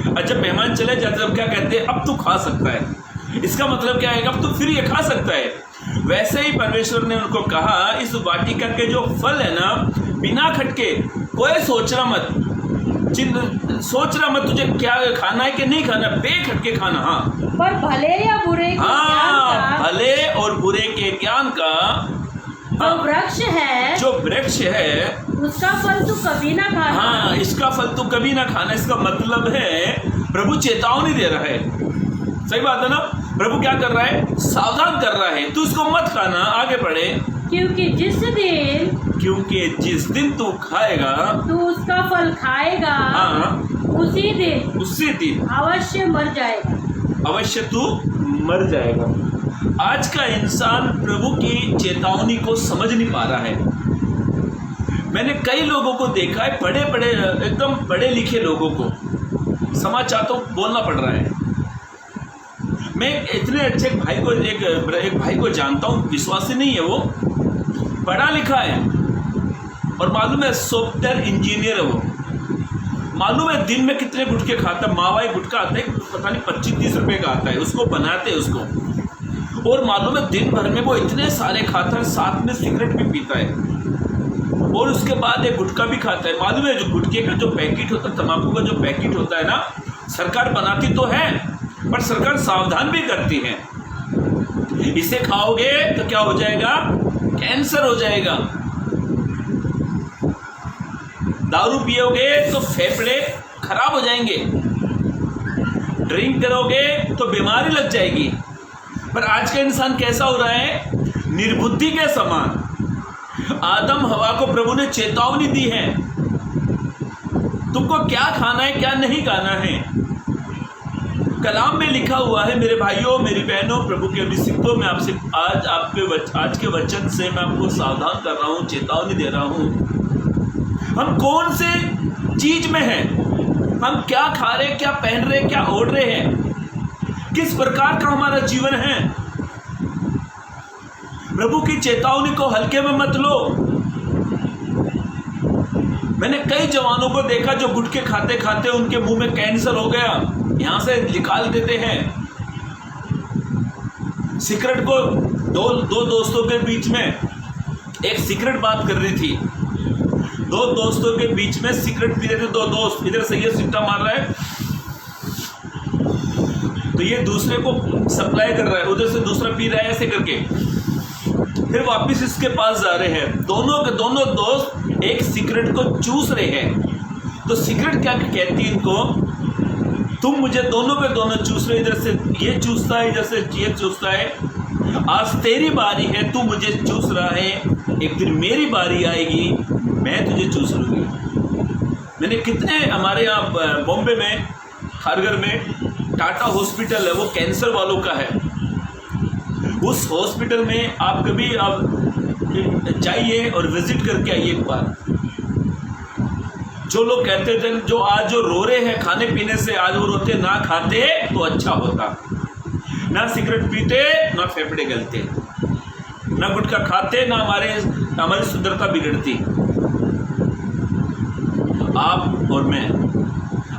Speaker 2: और जब मेहमान चले जाते तब क्या कहते हैं, अब तू खा सकता है। इसका मतलब क्या है, अब तू फिर ये खा सकता है। वैसे ही परमेश्वर ने उनको कहा, इस वाटिका के जो फल है ना, बिना खटके, कोई सोचना मत तुझे क्या खाना है कि नहीं खाना, बेखटके खाना। हाँ,
Speaker 1: पर भले या बुरे के ज्ञान का,
Speaker 2: भले और बुरे के ज्ञान का जो वृक्ष है
Speaker 1: उसका फल तू कभी ना खाना।
Speaker 2: हाँ, इसका फल तू कभी ना खाना। इसका मतलब है प्रभु चेतावनी दे रहा है। सही बात है ना, प्रभु क्या कर रहा है, सावधान कर रहा है, तू इसको मत खाना। आगे बढ़े,
Speaker 1: क्योंकि
Speaker 2: जिस दिन तू खाएगा,
Speaker 1: तू उसका फल खाएगा,
Speaker 2: हाँ,
Speaker 1: उसी दिन अवश्य तू
Speaker 2: मर जाएगा। आज का इंसान प्रभु की चेतावनी को समझ नहीं पा रहा है। मैंने कई लोगों को देखा है, एकदम पढ़े लिखे लोगों को समाचार तो बोलना पड़ रहा है। मैं इतने अच्छे एक भाई को जानता हूँ, विश्वासी नहीं है, वो पढ़ा लिखा है और मालूम है सॉफ्टवेयर इंजीनियर है वो। मालूम है दिन में कितने गुटखे खाता है, मावाई गुटखा आता है, पता नहीं 25-30 रुपए का आता है, उसको बनाते हैं उसको। और मालूम है दिन भर में वो इतने सारे खाता है, साथ में सिगरेट भी पीता है और उसके बाद एक गुटखा भी खाता है। मालूम है जो गुटखे का जो पैकेट होता है, तंबाकू का जो पैकेट होता है ना, सरकार बनाती तो है पर सरकार सावधान भी करती है। इसे खाओगे तो क्या हो जाएगा, कैंसर हो जाएगा। दारू पियोगे तो फेफड़े खराब हो जाएंगे, ड्रिंक करोगे तो बीमारी लग जाएगी। पर आज का इंसान कैसा हो रहा है, निर्बुद्धि के समान। आदम हवा को प्रभु ने चेतावनी दी है, तुमको क्या खाना है क्या नहीं खाना है। कलाम में लिखा हुआ है, मेरे भाइयों मेरी बहनों, प्रभु के अभिषिक्तों, मैं आपसे आज के वचन से मैं आपको सावधान कर रहा हूँ, चेतावनी दे रहा हूँ। हम कौन से चीज में हैं, हम क्या खा रहे, क्या पहन रहे, क्या ओढ़ रहे हैं, किस प्रकार का हमारा जीवन है। प्रभु की चेतावनी को हल्के में मत लो। मैंने कई जवानों को देखा जो गुटखे खाते खाते उनके मुंह में कैंसर हो गया, यहां से निकाल देते हैं। सिगरेट को दो दोस्तों के बीच में एक सिगरेट बात कर रही थी, दो दोस्तों के बीच में सिगरेट पी रहे थे, दो दोस्त, इधर से ये सिट्टा मार रहा है तो ये दूसरे को सप्लाई कर रहा है, उधर से दूसरा पी रहा है, ऐसे करके फिर वापस इसके पास जा रहे हैं। दोनों के दोनों दोस्त एक सिगरेट को चूस रहे हैं। तो सिगरेट क्या कहती है इनको, तुम मुझे दोनों के दोनों चूस रहे, इधर से ये चूसता है, इधर से ये चूसता है। आज तेरी बारी है, तू मुझे चूस रहा है, एक दिन मेरी बारी आएगी, मैं तुझे चूस लूँगी। मैंने कितने हमारे यहाँ बॉम्बे में खारगर में टाटा हॉस्पिटल है, वो कैंसर वालों का है। उस हॉस्पिटल में आप कभी जाइए और विजिट करके आइए एक बार। जो लोग कहते थे जो आज जो रो रहे हैं खाने पीने से, आज वो रोते ना खाते तो अच्छा होता। ना सिगरेट पीते, ना फेफड़े गलते, ना गुटखा खाते, ना हमारी सुंदरता बिगड़ती। आप और मैं,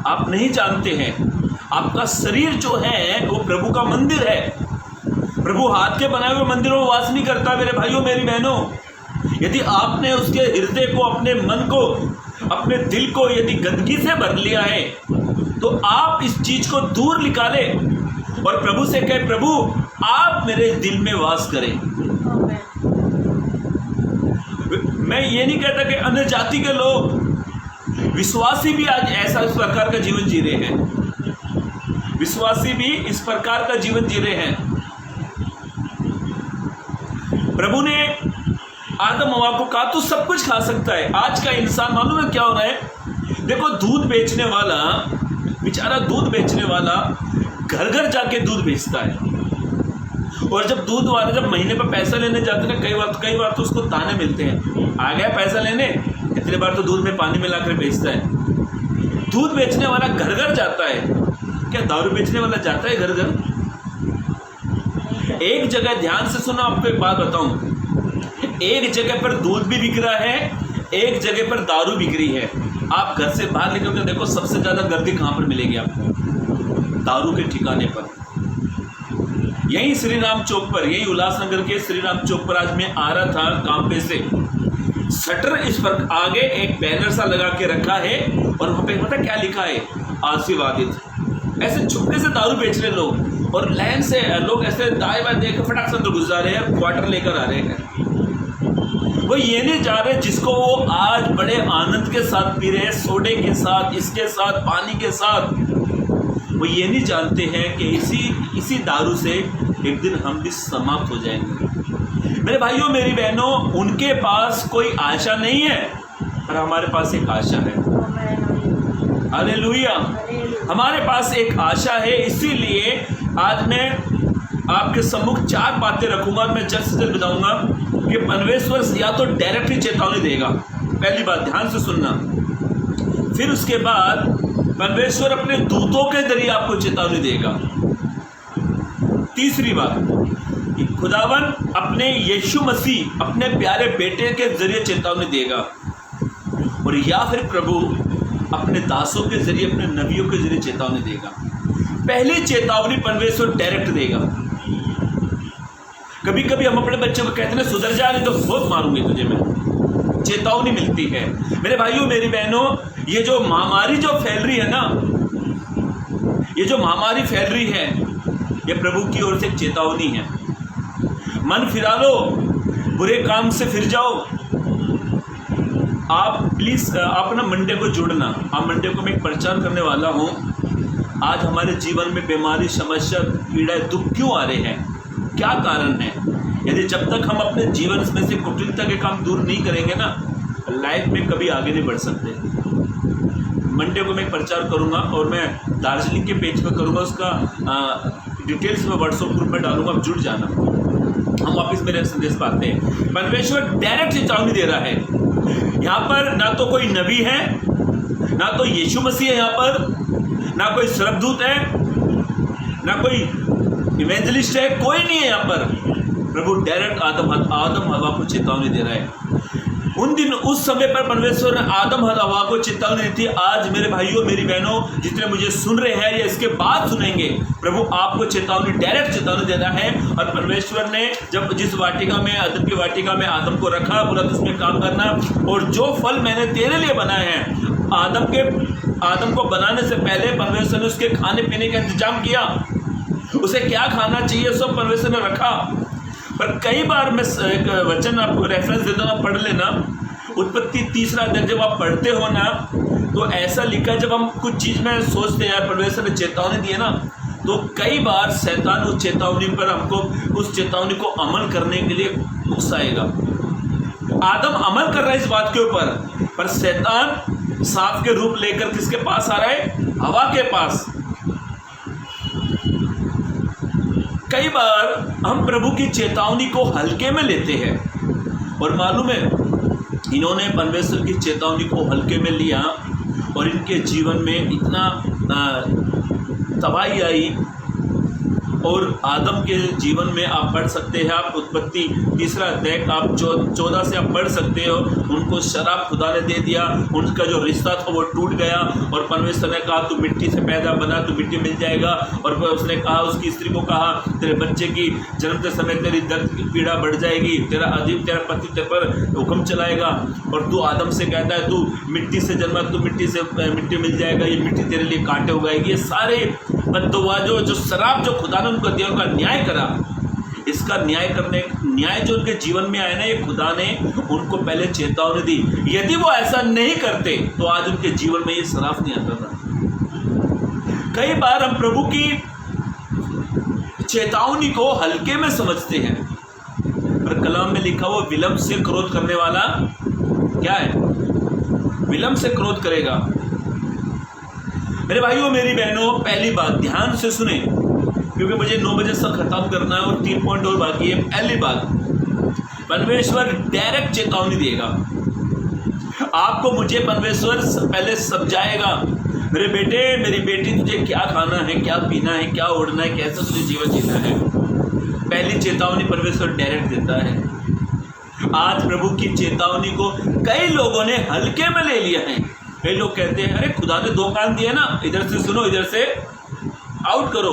Speaker 2: आप नहीं जानते हैं आपका शरीर जो है वो प्रभु का मंदिर है। प्रभु हाथ के बनाए हुए मंदिरों में वास नहीं करता मेरे भाइयों मेरी बहनों। यदि आपने उसके हृदय को, अपने मन को, अपने दिल को यदि गंदगी से भर लिया है तो आप इस चीज को दूर निकालें और प्रभु से कहें, प्रभु आप मेरे दिल में वास करें। मैं ये नहीं कहता कि अन्य जाति के लोग, विश्वासी भी आज ऐसा इस प्रकार का जीवन जी रहे हैं। विश्वासी भी इस प्रकार का जीवन जी रहे हैं। प्रभु ने आदम हवा को कहा तू सब कुछ खा सकता है। आज का इंसान मालूम है क्या हो रहा है? देखो दूध बेचने वाला, बेचारा दूध बेचने वाला घर घर जाके दूध बेचता है, और जब दूध वाले जब महीने पर पैसा लेने जाते हैं, कई बार तो उसको ताने मिलते हैं, आ गया पैसा लेने, इतने बार तो दूध में पानी मिलाकर बेचता है। दूध बेचने वाला घर घर जाता है, क्या दारू बेचने वाला जाता है घर घर? एक जगह ध्यान से सुनो, आपको एक बात बताऊं, एक जगह पर दूध भी बिक रहा है, एक जगह पर दारू बिक रही है। आप घर से बाहर निकल कर देखो सबसे ज्यादा गर्दी कहां पर मिलेगी आपको? दारू के ठिकाने पर। यही श्री राम चौक पर, यही उल्लासनगर के श्री राम चौक पर आज मैं आ रहा था काम पे से, शटर इस पर आगे एक बैनर सा लगा के रखा है और वहां पे पता क्या लिखा है? आशीर्वादित। ऐसे छुपके से दारू बेच रहे लोग, और लाइन से लोग ऐसे दाएं बाएं देख फटाक से अंदर घुस जा रहे हैं, क्वार्टर लेकर आ रहे हैं। वो ये नहीं जा रहे जिसको वो आज बड़े आनंद के साथ पी रहे हैं, सोडे के साथ, इसके साथ, पानी के साथ। वो ये नहीं जानते हैं कि इसी दारू से एक दिन हम भी समाप्त हो जाएंगे। मेरे भाइयों मेरी बहनों, उनके पास कोई आशा नहीं है, पर हमारे पास एक आशा है। हालेलुया। हमारे पास एक आशा है। इसीलिए आज मैं आपके सम्मुख 4 बातें रखूंगा और मैं जल्द से जल्द बताऊंगा कि परमेश्वर या तो डायरेक्टली चेतावनी देगा। पहली बात ध्यान से सुनना। फिर उसके बाद परमेश्वर अपने दूतों के जरिए आपको चेतावनी देगा। तीसरी बात, खुदावन अपने यीशु मसीह, अपने प्यारे बेटे के जरिए चेतावनी देगा। और या फिर प्रभु अपने दासों के जरिए, अपने नबियों के जरिए चेतावनी देगा। पहली चेतावनी परमेश्वर डायरेक्ट देगा। कभी कभी हम अपने बच्चों को कहते हैं सुधर जा, नहीं तो बहुत मारूंगी तुझे मैं। चेतावनी मिलती है। मेरे भाइयों मेरी बहनों, ये जो महामारी जो फैल रही है ना, ये जो महामारी फैल रही है, ये प्रभु की ओर से एक चेतावनी है। मन फिरा लो, बुरे काम से फिर जाओ। आप प्लीज आप ना मंडे को जुड़ना। आप मंडे को मैं एक प्रचार करने वाला हूँ। आज हमारे जीवन में बीमारी, समस्या, पीड़ा, दुख क्यों आ रहे हैं, क्या कारण है? यदि जब तक हम अपने जीवन में से कुटिलता के काम दूर नहीं करेंगे ना, लाइफ में कभी आगे नहीं बढ़ सकते। मंडे को मैं प्रचार करूंगा और मैं दार्जिलिंग के पेज पर करूंगा। उसका डिटेल्स में व्हाट्सएप ग्रुप में डालूंगा, आप जुड़ जाना। हम वापस मेरे संदेश पर आते हैं। परमेश्वर डायरेक्ट चेतावनी दे रहा है। यहाँ पर ना तो कोई नबी है, ना तो यीशु मसीह है, यहाँ पर ना कोई स्वर्गदूत है, ना कोई इवेंजलिस्ट है, कोई नहीं है यहाँ पर। प्रभु डायरेक्ट आदम हवा को चेतावनी दे रहा है। उन दिन उस समय पर परमेश्वर ने आदम हवा को चेतावनी दी थी। आज मेरे भाइयों मेरी बहनों, जितने मुझे सुन रहे हैं या इसके बाद सुनेंगे, प्रभु आपको चेतावनी, डायरेक्ट चेतावनी दे रहा है। और परमेश्वर ने जब जिस वाटिका में, अदन की वाटिका में आदम को रखा, बोला तो उसमें काम करना, और जो फल मैंने तेरे लिए बनाए हैं, आदम को बनाने से पहले परमेश्वर ने उसके खाने पीने का इंतजाम किया। उसे क्या खाना चाहिए सब परमेश्वर ने रखा। पर कई बार मैं एक वचन आपको रेफरेंस देता हूँ, पढ़ लेना। उत्पत्ति 3 अध्याय जब आप पढ़ते हो ना, तो ऐसा लिखा है, जब हम कुछ चीज़ में सोचते हैं परमेश्वर ने चेतावनी दी है ना, तो कई बार शैतान उस चेतावनी पर हमको, उस चेतावनी को अमल करने के लिए उकसाएगा। आदम अमल कर रहा है इस बात के ऊपर, पर शैतान सांप के रूप लेकर किसके पास आ रहा है? हवा के पास। कई बार हम प्रभु की चेतावनी को हल्के में लेते हैं, और मालूम है इन्होंने परमेश्वर की चेतावनी को हल्के में लिया और इनके जीवन में इतना तबाही आई। और आदम के जीवन में आप पढ़ सकते हैं, आप उत्पत्ति 3 अध्याय आप 14 से आप पढ़ सकते हो। उनको शराब खुदा ने दे दिया, उनका जो रिश्ता था वो टूट गया। और परमेश्वर ने कहा तू मिट्टी से पैदा बना, तू मिट्टी मिल जाएगा। और उसने कहा, उसकी स्त्री को कहा तेरे बच्चे की जन्मते समय तेरी दर्द की पीड़ा बढ़ जाएगी, तेरा पति तेरे पर हुक्म चलाएगा। और तू आदम से कहता है तू मिट्टी से जन्मा, तू मिट्टी मिल जाएगा, ये मिट्टी तेरे लिए कांटे उगाएगी। ये सारे बद्दुआ जो शराब जो खुदा ने उनको दिया, उनका न्याय करा। इसका न्याय जो उनके जीवन में आया ना, ये खुदा ने उनको पहले चेतावनी दी। यदि वो ऐसा नहीं करते तो आज उनके जीवन में ये श्राप नहीं आता था। कई बार हम प्रभु की चेतावनी को हल्के में समझते हैं, पर कलाम में लिखा हुआ विलंब से क्रोध करने वाला क्या है? विलंब से क्रोध करेगा। मेरे भाइयों मेरी बहनों, पहली बात ध्यान से सुने, क्योंकि मुझे 9 बजे तक खत्म करना है और 3 पॉइंट और बाकी है। पहली बात, परमेश्वर डायरेक्ट चेतावनी देगा आपको, मुझे परमेश्वर पहले समझाएगा, मेरे बेटे मेरी बेटी तुझे क्या खाना है, क्या पीना है, क्या ओढ़ना है, कैसा तुझे जीवन जीना है। पहली चेतावनी परमेश्वर डायरेक्ट देता है। आज प्रभु की चेतावनी को कई लोगों ने हल्के में ले लिया है। कई लोग कहते हैं अरे खुदा ने 2 कान दिए ना, इधर से सुनो इधर से आउट करो,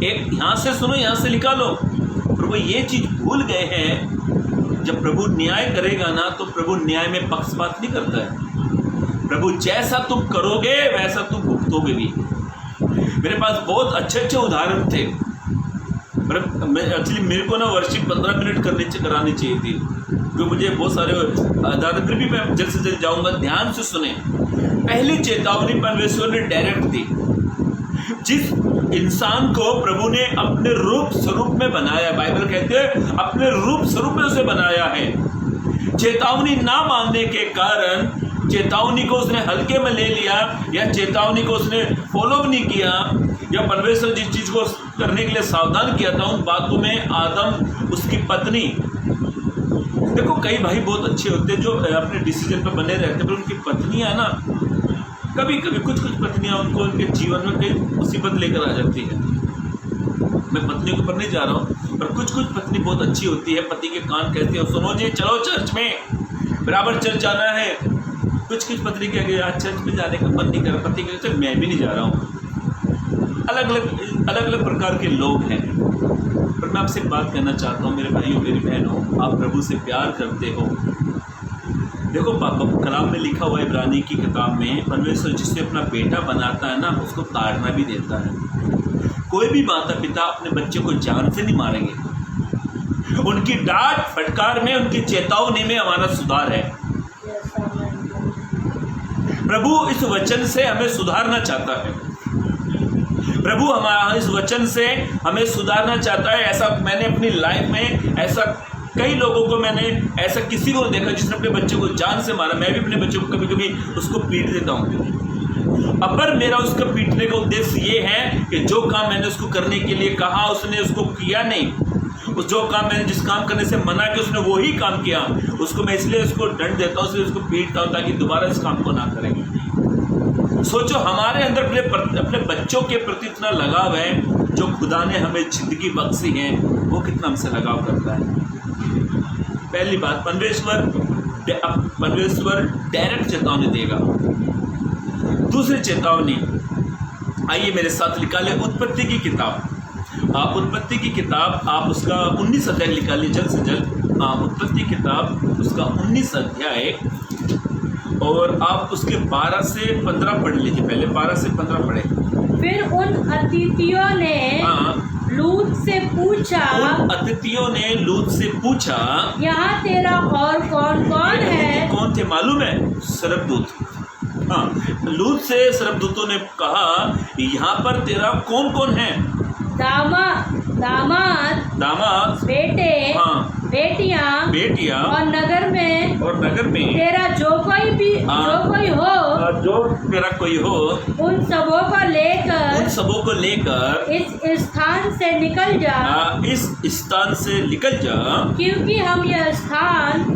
Speaker 2: एक यहाँ से सुनो यहाँ से निकालो। प्रभु ये चीज भूल गए हैं, जब प्रभु न्याय करेगा ना तो प्रभु न्याय में पक्षपात नहीं करता है। प्रभु जैसा तुम करोगे वैसा तुम भुगतोगे भी। मेरे पास बहुत अच्छे उदाहरण थे। एक्चुअली मेरे को ना वर्शिप 15 मिनट करानी चाहिए थी, क्योंकि मुझे बहुत सारे उदाहरण, फिर भी मैं जल्द से जल्द जाऊंगा। ध्यान से सुने, पहली चेतावनी परमेश्वर ने डायरेक्ट दी। जिस इंसान को प्रभु ने अपने रूप स्वरूप में बनाया, बाइबल कहते हैं अपने रूप स्वरूप में उसे बनाया है। चेतावनी ना मानने के कारण चेतावनी को उसने हल्के में ले लिया, या चेतावनी को उसने फॉलो नहीं किया, या परमेश्वर जिस चीज को करने के लिए सावधान किया था उन बातों में आदम, उसकी पत्नी। देखो कई भाई बहुत अच्छे होते हैं जो अपने डिसीजन पर बने रहते हैं, पर उनकी पत्नियां ना कभी कभी कुछ पत्नियां उनको उनके जीवन में कई मुसीबत लेकर आ जाती है। मैं पत्नियों के ऊपर नहीं जा रहा हूँ, पर कुछ पत्नी बहुत अच्छी होती है, पति के कान कहती है सुनो जी चलो चर्च में, बराबर चर्च जाना है। कुछ पत्नी कह आज चर्च में जाने का मन नहीं कर रहा, पति कहते मैं भी नहीं जा रहा हूँ। अलग अलग प्रकार के लोग हैं। पर मैं आपसे बात करना चाहता हूँ मेरे भाइयों मेरी बहनों, आप प्रभु से प्यार करते हो। देखो कलाम में लिखा हुआ इब्रानी की किताब में, परमेश्वर जिससे अपना बेटा बनाता है ना उसको ताड़ना भी देता है। कोई भी माता पिता अपने बच्चे को जान से नहीं मारेंगे। उनकी डांट फटकार में, उनकी चेतावनी में हमारा सुधार है। प्रभु इस वचन से हमें सुधारना चाहता है। प्रभु हमारा इस वचन से हमें सुधारना चाहता है। ऐसा मैंने अपनी लाइफ में ऐसा कई लोगों को मैंने ऐसा किसी को देखा जिसने अपने बच्चे को जान से मारा। मैं भी अपने बच्चे को कभी कभी उसको पीट देता हूँ, पर मेरा उसका पीटने का उद्देश्य ये है कि जो काम मैंने उसको करने के लिए कहा उसने उसको किया नहीं, जो काम मैंने जिस काम करने से मना किया उसने वही काम किया, उसको मैं इसलिए उसको दंड देता हूँ, इसलिए उसको पीटता हूँ ताकि दोबारा इस काम को ना करें। सोचो हमारे अंदर अपने बच्चों के प्रति इतना लगाव है, जो खुदा ने हमें जिंदगी बख्शी है वो कितना हमसे लगाव करता है। पहली बात, परमेश्वर डायरेक्ट चेतावनी देगा। दूसरी चेतावनी, आइए मेरे साथ निकाले उत्पत्ति की किताब। उत्पत्ति की किताब आप उसका 19 अध्याय निकालिए जल्द से जल्द। उत्पत्ति किताब उसका 19 अध्याय और आप उसके 12 से 15 पढ़ लीजिए। पहले 12 से 15 पढ़े।
Speaker 3: फिर उन अतिथियों ने लूत से पूछा, यहाँ तेरा और कौन कौन है?
Speaker 2: कौन थे मालूम है? सरबदूत। लूत से सरबदूतों ने कहा यहाँ पर तेरा कौन कौन है? दामाद, बेटे, बेटियां
Speaker 3: और नगर में
Speaker 2: तेरा
Speaker 3: जो कोई हो
Speaker 2: जो तेरा कोई हो
Speaker 3: उन सबों
Speaker 2: इन सबों को लेकर
Speaker 3: इस स्थान से निकल जा,
Speaker 2: इस स्थान से निकल जा,
Speaker 3: क्योंकि हम यह स्थान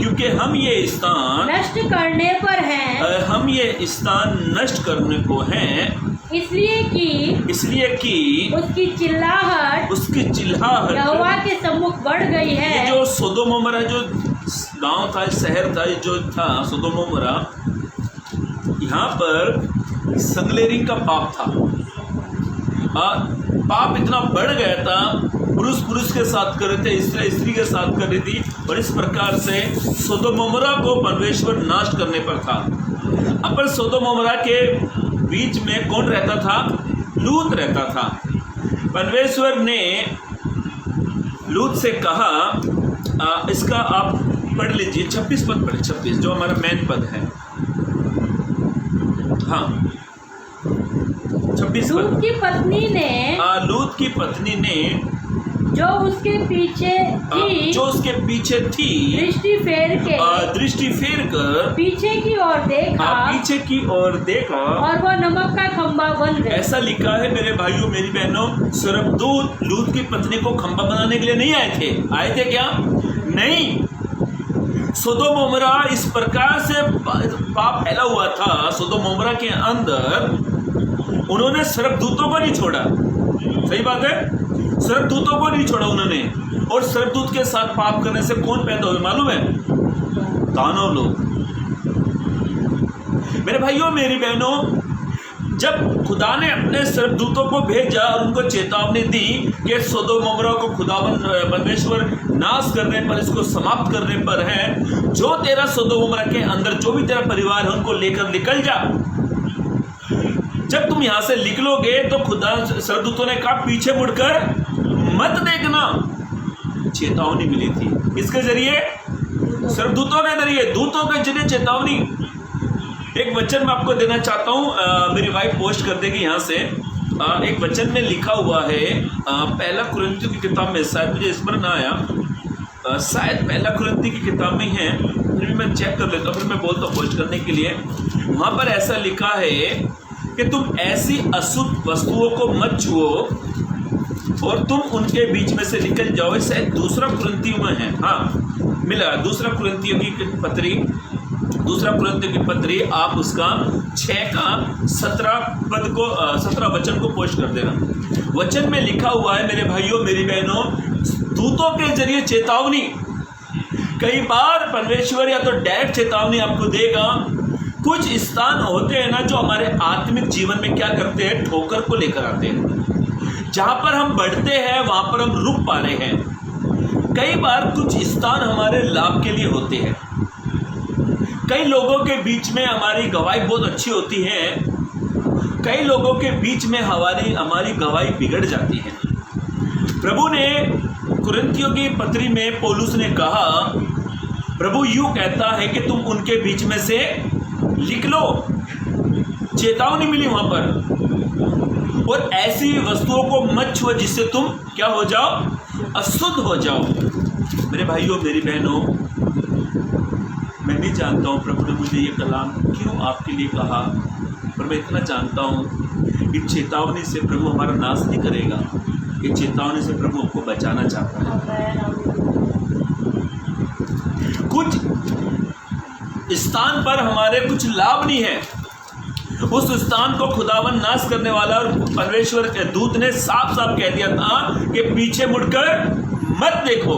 Speaker 3: नष्ट करने पर हैं,
Speaker 2: हम ये स्थान नष्ट करने को हैं,
Speaker 3: इसलिए कि उसकी चिल्लाहट यहोवा के सम्मुख बढ़ गई है।
Speaker 2: ये जो सोदोम अमोरा जो गांव था, शहर था, जो था सोदोम अमोरा, यहाँ पर संगलेरिंग का पाप था। पाप इतना बढ़ गया था, पुरुष के साथ कर रहे थे, स्त्री के साथ कर रही थी, और इस प्रकार से सोदोम अमोरा को परमेश्वर नाश करने पर था। अब पर सोदोम अमोरा के बीच में कौन रहता था? लूत रहता था। परमेश्वर ने लूत से कहा, इसका आप पढ़ लीजिए, 26 पद पढ़े, 26 जो हमारा मेन पद है। हाँ, 26 पद।
Speaker 3: लूत की पत्नी ने जो उसके पीछे थी दृष्टि फेर कर पीछे की ओर देखा और वह नमक का खंबा बन गया।
Speaker 2: ऐसा लिखा है मेरे भाइयों मेरी बहनों, स्वर्गदूत लूत की पत्नी को खंबा बनाने के लिए नहीं आए थे क्या? नहीं। सोदोम अमोरा इस प्रकार से पाप फैला हुआ था सोदोम अमोरा के अंदर, उन्होंने स्वर्गदूतों को नहीं छोड़ा। सही बात है, स्वर्गदूतों को नहीं छोड़ा उन्होंने। और स्वर्गदूत के साथ पाप करने से कौन पैदा हुए मालूम है? दानव लोग। मेरे भाइयों मेरी बहनों, जब खुदा ने अपने स्वर्गदूतों को भेजा और उनको चेतावनी दी कि सोदोम अमोरा को खुदावन परमेश्वर नाश करने पर, इसको समाप्त करने पर है, जो तेरा सोदोम अमोरा के अंदर जो भी तेरा परिवार है उनको लेकर निकल जा। जब तुम यहां से निकलोगे तो खुदा स्वर्गदूतों ने कहा पीछे मुड़कर मत देखना। चेतावनी मिली थी किसके जरिए? स्वर्गदूतों के जरिए, दूतों के जरिए चेतावनी। एक वचन मैं आपको देना चाहता हूं, मेरी वाइफ पोस्ट कर देगी यहाँ से। एक वचन में लिखा हुआ है, पहला कुरिन्थियों की किताब में, शायद मुझे स्मरण ना आया, शायद पहला कुरिन्थियों की किताब में है, फिर भी मैं चेक कर लेता हूँ, फिर मैं बोलता हूँ पोस्ट करने के लिए। वहाँ पर ऐसा लिखा है कि तुम ऐसी अशुद्ध वस्तुओं को मत छुओ और तुम उनके बीच में से निकल जाओ। शायद दूसरा कुरिन्थियों में है, हाँ मिला, दूसरा कुरिन्थियों की पत्री आप उसका 6 का 17 वचन को पोस्ट कर देना। वचन में लिखा हुआ है मेरे भाइयों मेरी बहनों, दूतों के जरिए चेतावनी। कई बार परमेश्वर या तो डायरेक्ट चेतावनी आपको देगा। कुछ स्थान होते हैं ना जो हमारे आत्मिक जीवन में क्या करते हैं, ठोकर को लेकर आते हैं। जहां पर हम बढ़ते हैं वहां पर हम रुक पा रहे हैं। कई बार कुछ स्थान हमारे लाभ के लिए होते हैं। कई लोगों के बीच में हमारी गवाही बहुत अच्छी होती है, कई लोगों के बीच में हमारी गवाही बिगड़ जाती है। प्रभु ने कुरिन्थियों की पत्री में पौलुस ने कहा, प्रभु यूं कहता है कि तुम उनके बीच में से निकलो। चेतावनी मिली वहां पर। और ऐसी वस्तुओं को मत छुओ जिससे तुम क्या हो जाओ, अशुद्ध हो जाओ। मेरे भाइयों मेरी बहनों, मैं नहीं जानता हूँ प्रभु ने मुझे ये कलाम क्यों आपके लिए कहा, पर मैं इतना जानता हूँ कि चेतावनी से प्रभु हमारा नाश नहीं करेगा। ये चेतावनी से प्रभु हमको बचाना चाहता है। कुछ स्थान पर हमारे कुछ लाभ नहीं है, उस स्थान को खुदावन नाश करने वाला। और परमेश्वर के दूत ने साफ साफ कह दिया था कि पीछे मुड़कर मत देखो।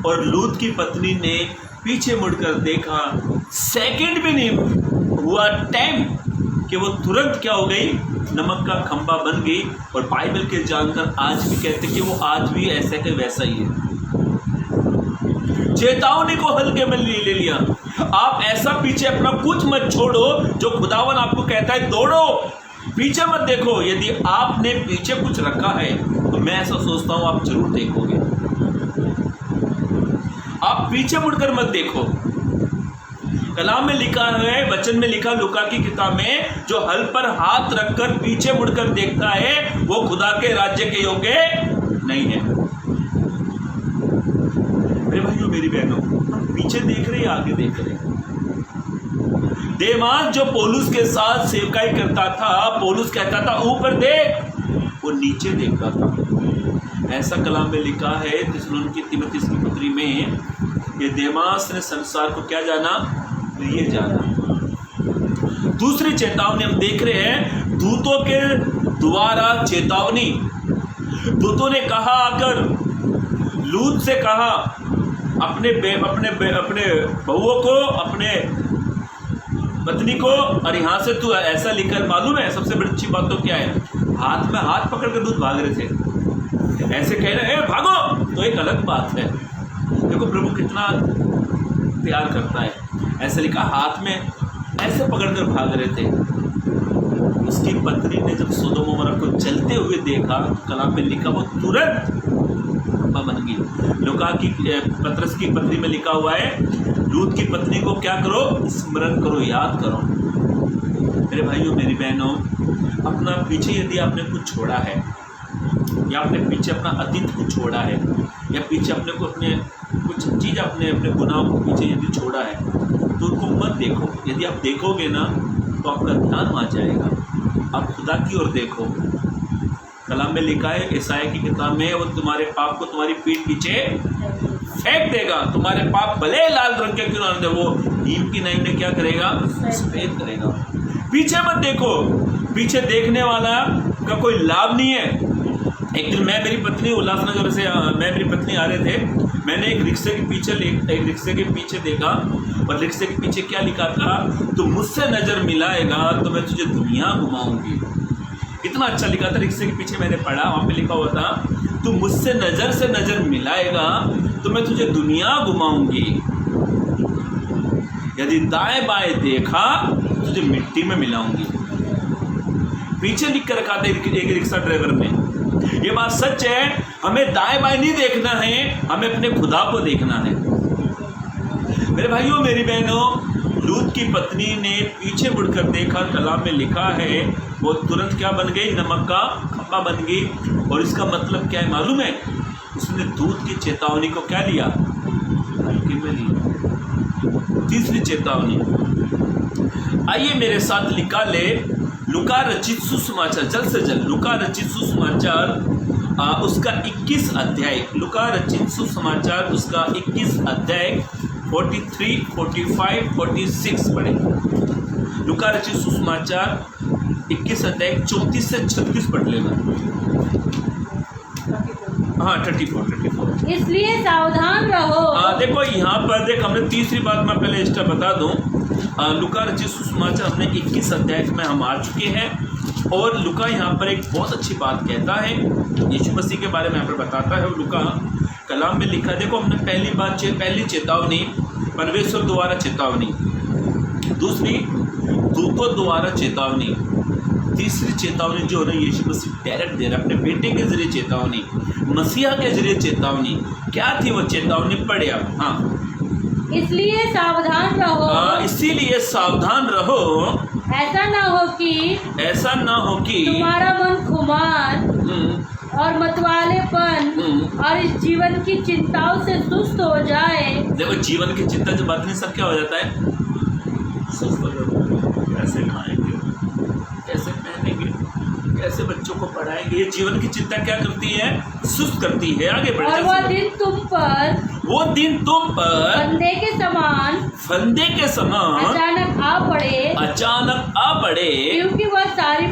Speaker 2: और लूत की पत्नी ने पीछे मुड़कर देखा, सेकंड भी नहीं हुआ टाइम कि वो तुरंत क्या हो गई, नमक का खंबा बन गई। और बाइबल के जानकर आज भी कहते कि वो आज भी ऐसे के वैसा ही है। चेतावनी को हल्के में ले लिया। आप ऐसा पीछे अपना कुछ मत छोड़ो जो खुदावन आपको कहता है दौड़ो, पीछे मत देखो। यदि आपने पीछे कुछ रखा है तो मैं ऐसा सोचता हूं आप जरूर देखोगे। आप पीछे मुड़कर मत देखो। कलाम में लिखा है, वचन में लिखा लूका की किताब में, जो हल पर हाथ रखकर पीछे मुड़कर देखता है वो खुदा के राज्य के योग्य नहीं है। मेरे भाइयों मेरी बहनों, हम पीछे देख रहे हैं, आगे देख रहे हैं। देमास जो पौलुस के साथ सेवकाई करता था, पौलुस कहता था ऊपर देख, नीचे देखता था। ऐसा कलाम में लिखा है थिस्सलुनीकी तीमुथियुस की पत्री में, ये देमास ने संसार को क्या जाना, प्रिय जाना। दूसरी चेतावनी हम देख रहे हैं, दूतों के द्वारा चेतावनी। दूतों ने कहा, आकर लूत से कहा अपने बहुओं को, अपने पत्नी को, और यहाँ से तू ऐसा लिखकर, मालूम है सबसे बड़ी अच्छी बात तो क्या है, हाथ में हाथ पकड़ कर दूध भाग रहे थे। ऐसे कह रहे हैं भागो तो एक अलग बात है। देखो प्रभु कितना प्यार करता है। ऐसे लिखा, हाथ में ऐसे पकड़कर भाग रहे थे। उसकी पत्नी ने जब सोदोम और अमोरा को जलते हुए देखा, कलाम में लिखा, वो तुरंत बन गई। लूका की पतरस की पत्री में लिखा हुआ है, लूत की पत्नी को क्या करो, स्मरण करो, याद करो। मेरे भाइयों मेरी बहनों, अपना पीछे यदि आपने कुछ छोड़ा है, या अपने पीछे अपना अतीत कुछ छोड़ा है, या पीछे अपने को अपने कुछ चीज़ अपने गुनाहों को पीछे यदि छोड़ा है, तो उनको मत देखो। यदि आप देखोगे ना तो आपका ध्यान वहाँ जाएगा। आप खुदा की ओर देखो। कलाम में लिखा है, ईसाया की किताब में, वो तुम्हारे पाप को तुम्हारी पीठ पीछे फेंक देगा। तुम्हारे पाप भले लाल रंग के क्यों ना दे, वो नीम की नाई में क्या करेगा, सफेद करेगा। पीछे मत देखो, पीछे देखने वाला का कोई लाभ नहीं है। एक दिन मैं, मेरी पत्नी उल्लासनगर से, मैं मेरी पत्नी आ रहे थे, मैंने एक रिक्शे के पीछे देखा, और रिक्शे के पीछे क्या लिखा था, तो मुझसे नज़र मिलाएगा तो मैं तुझे दुनिया घुमाऊंगी। इतना अच्छा लिखा था रिक्शे के पीछे, मैंने पढ़ा, वहाँ पे लिखा हुआ था, तू मुझसे नज़र से नज़र मिलाएगा तो मैं तुझे दुनिया घुमाऊंगी। यदि दाएं बाएं देखा तुझे मिट्टी में मिलाऊंगी। पीछे लिख कर रखा था एक रिक्शा ड्राइवर ने। ये बात सच है, हमें दाएं बाएं नहीं देखना है, हमें अपने खुदा को देखना है। मेरे भाइयों मेरी बहनों, लूत की पत्नी ने पीछे मुड़कर देखा, कलाम में लिखा है, वो तुरंत क्या बन गई, नमक का खंबा बन गई। और इसका मतलब क्या है मालूम है, उसने दूत की चेतावनी को क्या लिया, हल्के में लिया। तीसरी चेतावनी, आइए मेरे साथ निकाले लूका रचित सुसमाचार, जल्द से जल्द लूका रचित सुसमाचार उसका 21 अध्याय, लूका रचित सुसमाचार उसका 21 अध्याय 43, 45, 46 पढ़े। लूका रचित सुसमाचार 21 अध्याय 34 से 36 पढ़ लेना। हाँ 34।
Speaker 3: इसलिए सावधान रहो।
Speaker 2: देखो यहाँ पर देख, हमने तीसरी बात मैं पहले एक्स्ट्रा बता दूं, लूका रचित सुसमाचार हमने 21 अध्याय में हम आ चुके हैं। और लूका यहाँ पर एक बहुत अच्छी बात कहता है, यीशु मसीह के बारे में यहाँ पर बताता है। लूका कलाम में लिखा, देखो हमने पहली चेतावनी परमेश्वर द्वारा चेतावनी, दूसरी दूतों द्वारा चेतावनी, तीसरी चेतावनी जो है यीशु मसीह डायरेक्ट दे रहा है अपने बेटे के जरिए चेतावनी, मसीहा के जरिए चेतावनी। क्या थी वो चेतावनी, पढ़े आप। हाँ,
Speaker 3: इसलिए सावधान रहो।
Speaker 2: इसीलिए सावधान रहो,
Speaker 3: ऐसा ना हो कि तुम्हारा मन खुमार और मतवालेपन और इस जीवन की चिंताओं से सुस्त हो जाए।
Speaker 2: देखो जीवन की चिंता जब आदमी सब क्या हो जाता है, सुस्त हो जाता है। कैसे खाएंगे, कैसे पहनेंगे, कैसे बच्चों को पढ़ाएंगे, ये जीवन की चिंता क्या करती है, सुस्त करती है। आगे बढ़,
Speaker 3: और वो दिन तुम पर फंदे के समान अचानक आ पड़े, क्योंकि वह सारी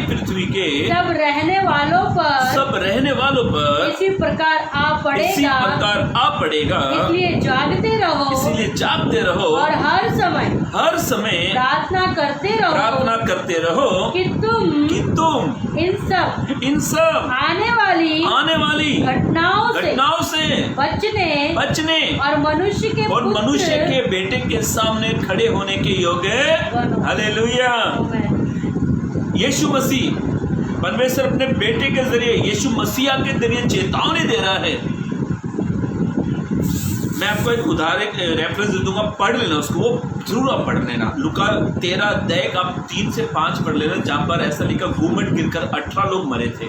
Speaker 3: पृथ्वी के सब रहने वालों पर इसी प्रकार आ पड़ेगा। इसलिए जागते रहो और हर समय प्रार्थना करते रहो कि तुम इन सब आने वाली घटनाओं से बचने और मनुष्य के
Speaker 2: बेटे के सामने खड़े होने के योग्य। हालेलुया। यीशु मसीह परमेश्वर अपने बेटे के जरिए, यीशु मसीहा के जरिए चेतावनी दे रहा है। मैं आपको एक उदाहरण रेफरेंस दे दूंगा, पढ़ लेना उसको, वो जरूर आप पढ़ लेना। लूका 13 अध्याय आप 3 से 5 पढ़ लेना, जहाँ पर ऐसा लिखा, घूमट गिरकर 18 लोग मरे थे।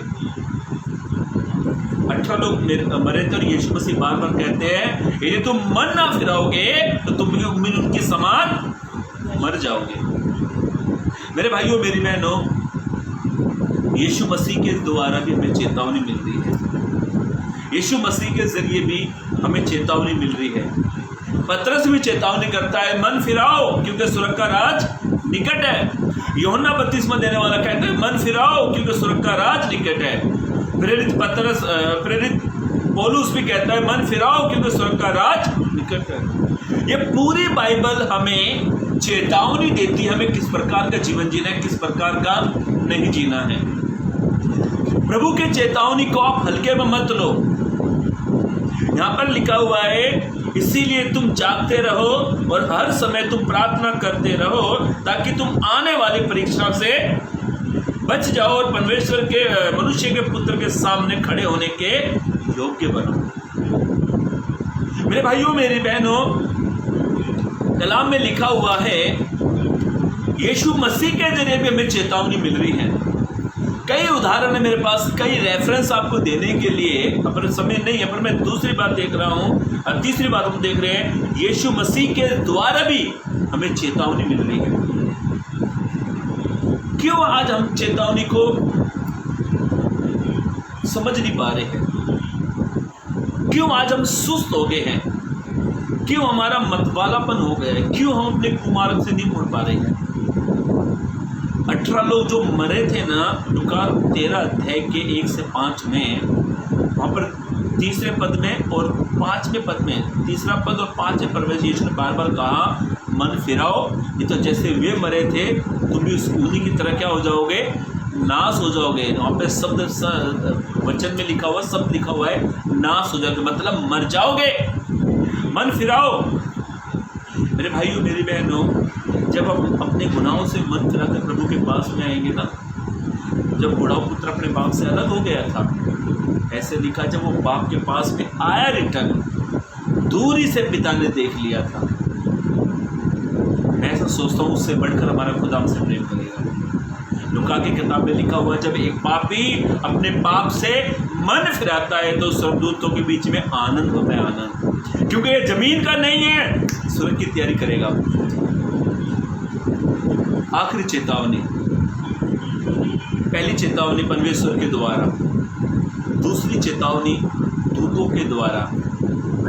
Speaker 2: 18 लोग मरे थे और यीशु मसीह बार बार कहते हैं, यदि तुम मन ना फिराओगे तो तुम भी उनके समान मर जाओगे। मेरे भाइयों मेरी बहनों, यीशु मसीह के द्वारा भी हमें चेतावनी मिल रही है। यीशु मसीह के जरिए भी हमें चेतावनी मिल रही है। पतरस भी चेतावनी करता है, मन फिराओ क्योंकि स्वर्ग का राज निकट है। यूहन्ना बपतिस्मा देने वाला कहता है, मन फिराओ क्योंकि स्वर्ग का राज निकट है। प्रेरित पौलुस भी कहता है, मन फिराओ क्योंकि स्वर्ग का राज निकट है। ये पूरी बाइबल हमें चेतावनी देती है, हमें किस प्रकार का जीवन जीना है, किस प्रकार का नहीं जीना है। प्रभु के चेतावनी को आप हल्के में मत लो। यहाँ पर लिखा हुआ है, इसीलिए तुम जागते रहो और हर समय तुम प्रार्थना करते रहो ताकि तुम आने वाली परीक्षा से बच जाओ और परमेश्वर के मनुष्य के पुत्र के सामने खड़े होने के योग्य बनो। मेरे भाइयों मेरी बहनों, कलाम में लिखा हुआ है, यीशु मसीह के जरिए भी हमें चेतावनी मिल रही है। कई उदाहरण है मेरे पास, कई रेफरेंस आपको देने के लिए, पर समय नहीं है। पर मैं दूसरी बात देख रहा हूँ और तीसरी बात हम देख रहे हैं, यीशु मसीह के द्वारा भी हमें चेतावनी मिल रही है। क्यों आज हम चेतावनी को समझ नहीं पा रहे हैं? क्यों आज हम सुस्त हो गए हैं? क्यों हमारा मतवालापन हो गया है? क्यों हम अपने कुमार्ग से नहीं मुड़ पा रहे हैं? 18 लोग जो मरे थे ना, लूका 13 अध्याय के 1 से 5 में, वहाँ पर तीसरे पद में और 5वें पद में, तीसरा पद और 5वें पद में यीशु ने बार बार कहा, मन फिराओ, ये तो जैसे वे मरे थे तुम भी उन्हीं की तरह क्या हो जाओगे, नाश हो जाओगे। वहाँ पे शब्द वचन में लिखा हुआ, शब्द लिखा हुआ है, नाश हो जाओगे, मतलब मर जाओगे। मन फिराओ। मेरे भाइयों मेरी बहनों, जब हम अपने गुनाहों से मन फिराकर प्रभु के पास में आएंगे ना, जब बूढ़ा पुत्र अपने बाप से अलग हो गया था, ऐसे लिखा, जब वो बाप के पास में आया रिटर्न, दूरी से पिता ने देख लिया था। मैं ऐसा सोचता हूँ, उससे बढ़कर हमारा खुदा हमसे प्रेम करेगा। लूका की किताब में लिखा हुआ, जब एक पापी अपने पाप से मन फिराता है तो स्वर्गदूतों के बीच में आनंद होता है, आनंद, क्योंकि ये जमीन का नहीं है, स्वर्ग की तैयारी करेगा। आखिरी चेतावनी, पहली चेतावनी परमेश्वर के द्वारा, दूसरी चेतावनी दूतों के द्वारा,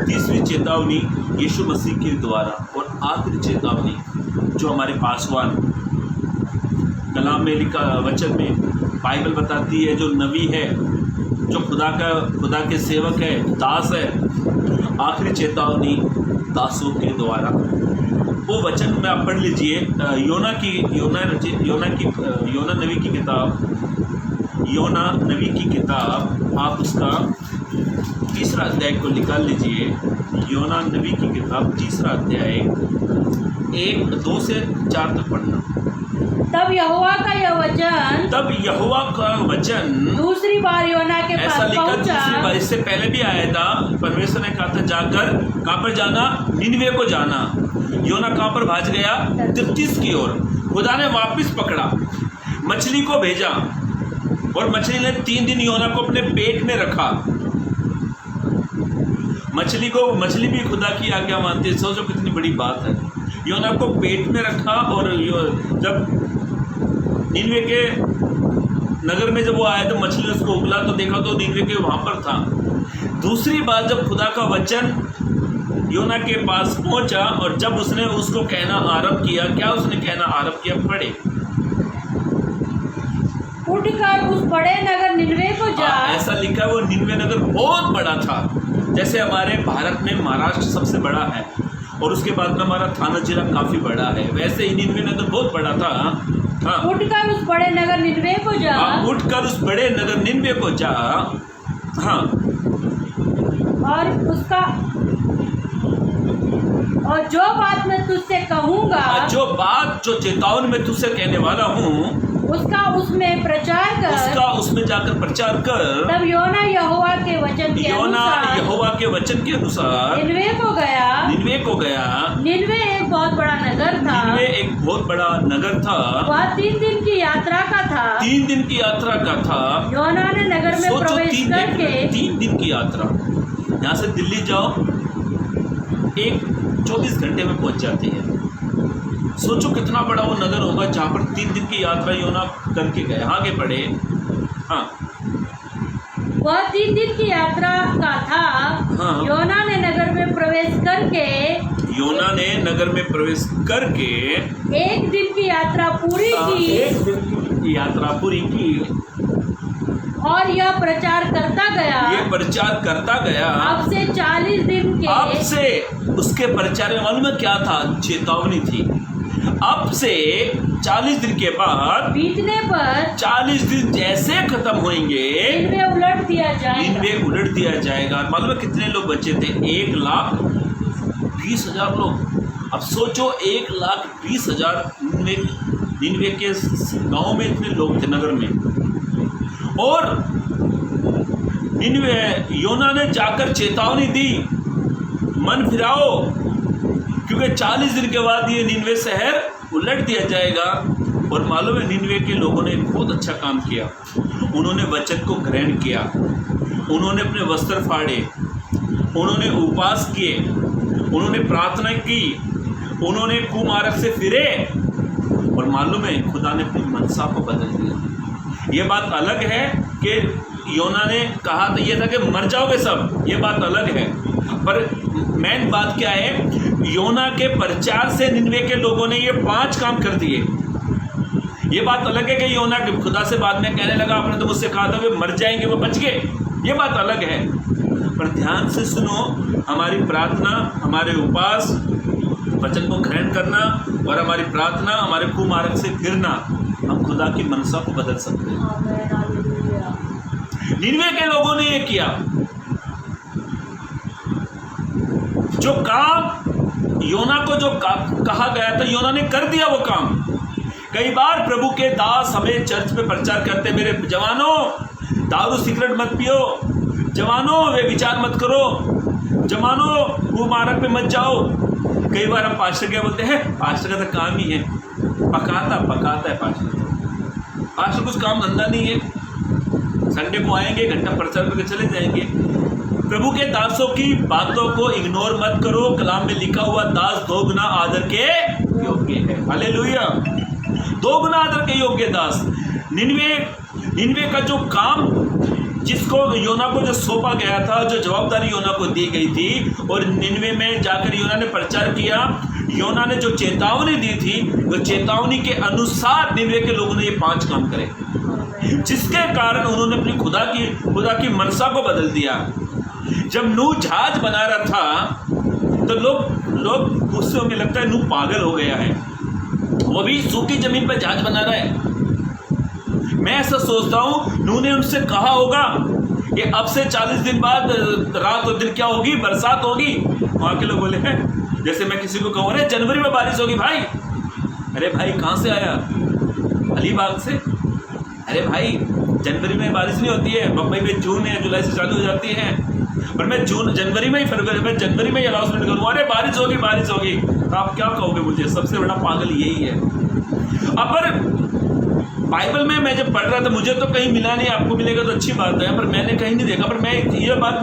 Speaker 2: तीसरी चेतावनी यीशु मसीह के द्वारा, और आखिरी चेतावनी जो हमारे पासवान कलाम में लिखा वचन में बाइबल बताती है, जो नबी है, जो खुदा के सेवक है, दास है, आखिरी चेतावनी दासों के द्वारा। वो वचन में आप पढ़ लीजिए, योना नबी की किताब, आप उसका तीसरा अध्याय को निकाल लीजिए। योना नबी की किताब तीसरा अध्याय 1-2 से 4 तक पढ़ना।
Speaker 3: तब यहोवा का वचन दूसरी बार योना के पास पहुंचा।
Speaker 2: दूसरी बार, इससे पहले भी आया था। परमेश्वर ने कहा था, जाकर कहाँ पर जाना, निनवे को जाना। योना कहाँ पर भाग गया, तिर्तीस की ओर। खुदा ने वापस पकड़ा, मछली को भेजा, और मछली ने 3 दिन योना को अपने पेट में रखा। मछली भी खुदा की आज्ञा मानती है। सोचो कितनी बड़ी बात है। योना को पेट में रखा, और जब नीनवे के नगर में जब वो आया तो मछली उसको उगला, तो देखा तो नीनवे के वहाँ पर था। दूसरी बार जब खुदा का वचन योना के पास पहुंचा, और जब उसने उसको कहना आरंभ किया, क्या उसने कहना आरंभ किया, पढ़े,
Speaker 3: उठकर उस बड़े नगर निनवे को जा।
Speaker 2: ऐसा लिखा, वो निनवे नगर बहुत बड़ा था। जैसे हमारे भारत में महाराष्ट्र सबसे बड़ा है, और उसके बाद में हमारा थाना जिला काफी बड़ा है, वैसे ही निनवे नगर बहुत बड़ा था। हाँ,
Speaker 3: उठकर उस बड़े नगर निनवे को जा।
Speaker 2: उठकर उस बड़े नगर निनवे को जा। हाँ,
Speaker 3: और जो बात मैं तुझसे कहूँगा,
Speaker 2: जो चेतावनी मैं तुझसे कहने वाला हूँ,
Speaker 3: उसका उसमें
Speaker 2: जाकर प्रचार कर।
Speaker 3: तब योना यहोवा के वचन के अनुसार निनवे को गया। निनवे एक बहुत बड़ा नगर था। वह 3 दिन की यात्रा का था। योना ने नगर में प्रवेश करके
Speaker 2: 3 दिन की यात्रा, यहाँ से दिल्ली जाओ 24 घंटे में पहुंच जाती है। सोचो कितना बड़ा वो नगर होगा जहाँ पर 3 दिन की यात्रा योना करके गए। आगे बढ़े। हाँ,
Speaker 3: वह 3 दिन की यात्रा का था।
Speaker 2: हाँ।
Speaker 3: योना ने नगर में प्रवेश करके
Speaker 1: एक दिन की यात्रा पूरी की।
Speaker 2: एक दिन की यात्रा पूरी की
Speaker 3: और यह प्रचार करता गया। अब से 40 दिन के
Speaker 2: अब से उसके प्रचार में मालूम है क्या था? चेतावनी थी। अब से 40 दिन के बाद
Speaker 3: बीतने पर
Speaker 2: 40 दिन जैसे खत्म होंगे
Speaker 3: इनमें उलट दिया जाएगा।
Speaker 2: मालूम है कितने लोग बचे थे? 1,20,000 लोग। अब सोचो 1,20,000 निनवे के गांव में इतने लोग थे, नगर में। और निनवे योना ने जाकर चेतावनी दी, मन फिराओ, क्योंकि 40 दिन के बाद ये निनवे शहर उलट दिया जाएगा। और मालूम है निनवे के लोगों ने बहुत अच्छा काम किया। उन्होंने वचन को ग्रहण किया, उन्होंने अपने वस्त्र फाड़े, उन्होंने उपवास किए, उन्होंने प्रार्थना की, उन्होंने कुमार्ग से फिरे। और मालूम है खुदा ने अपनी मनसा को बदल दिया। ये बात अलग है कि योना ने कहा था ये था कि मर जाओगे सब, ये बात अलग है। पर मेन बात क्या है? योना के प्रचार से निनवे के लोगों ने ये 5 काम कर दिए। ये बात अलग है कि योना खुदा से बाद में कहने लगा आपने तो मुझसे कहा था वे मर जाएंगे, वो बच गए, ये बात अलग है। पर ध्यान से सुनो, हमारी प्रार्थना, हमारे उपवास, वचन को ग्रहण करना और हमारी प्रार्थना, हमारे कुमार्ग से फिरना, हम खुदा की मनसा को बदल सकते हैं। निनवे के लोगों ने ये किया। जो काम योना को जो कहा गया था, योना ने कर दिया वो काम। कई बार प्रभु के दास हमें चर्च में प्रचार करते, मेरे जवानों दारू सिगरेट मत पियो, जवानों वे विचार मत करो, जवानों वो मार्ग पे मत जाओ। कई बार हम पास्टर क्या बोलते हैं? पास्टर का तो काम ही है पकाता है। पास्टर कुछ काम धंधा नहीं है, संडे को आएंगे, घंटा प्रचार करके चले जाएंगे। प्रभु के दासों की बातों को इग्नोर मत करो। कलाम में लिखा हुआ दास 2 गुना आदर के योग्य है। हालेलुया, 2 गुना आदर के योग्य दास। निनवे का जो काम, जिसको योना को जो सौंपा गया था, जो जवाबदारी योना को दी गई थी, और निनवे में जाकर योना ने प्रचार किया। योना ने जो चेतावनी दी थी, वो चेतावनी के अनुसार निनवे के लोगों ने ये 5 काम करे, जिसके कारण उन्होंने अपनी खुदा की मनसा को बदल दिया। जब नूह जहाज बना रहा था तो लोग गुस्से होने लगता है नूह पागल हो गया है, वो भी सूखी जमीन पर जहाज बना रहा है। मैं ऐसा सोचता हूँ नूह ने उनसे कहा होगा कि अब से 40 दिन बाद रात और दिन क्या होगी? बरसात होगी। वहाँ के लोग बोले हैं, जैसे मैं किसी को कहूँ अरे जनवरी में बारिश होगी भाई। अरे भाई कहाँ से आया? अलीबाग से। अरे भाई जनवरी में बारिश नहीं होती है, बम्बई में जून या जुलाई से चालू हो जाती है। पर मैं जनवरी में ही अनाउंसमेंट करूँ अरे बारिश होगी। तो आप क्या कहोगे मुझे? सबसे बड़ा पागल यही है। अब पर बाइबल में मैं जब पढ़ रहा था, मुझे तो कहीं मिला नहीं, आपको मिलेगा तो अच्छी बात है, पर मैंने कहीं नहीं देखा। पर मैं ये बात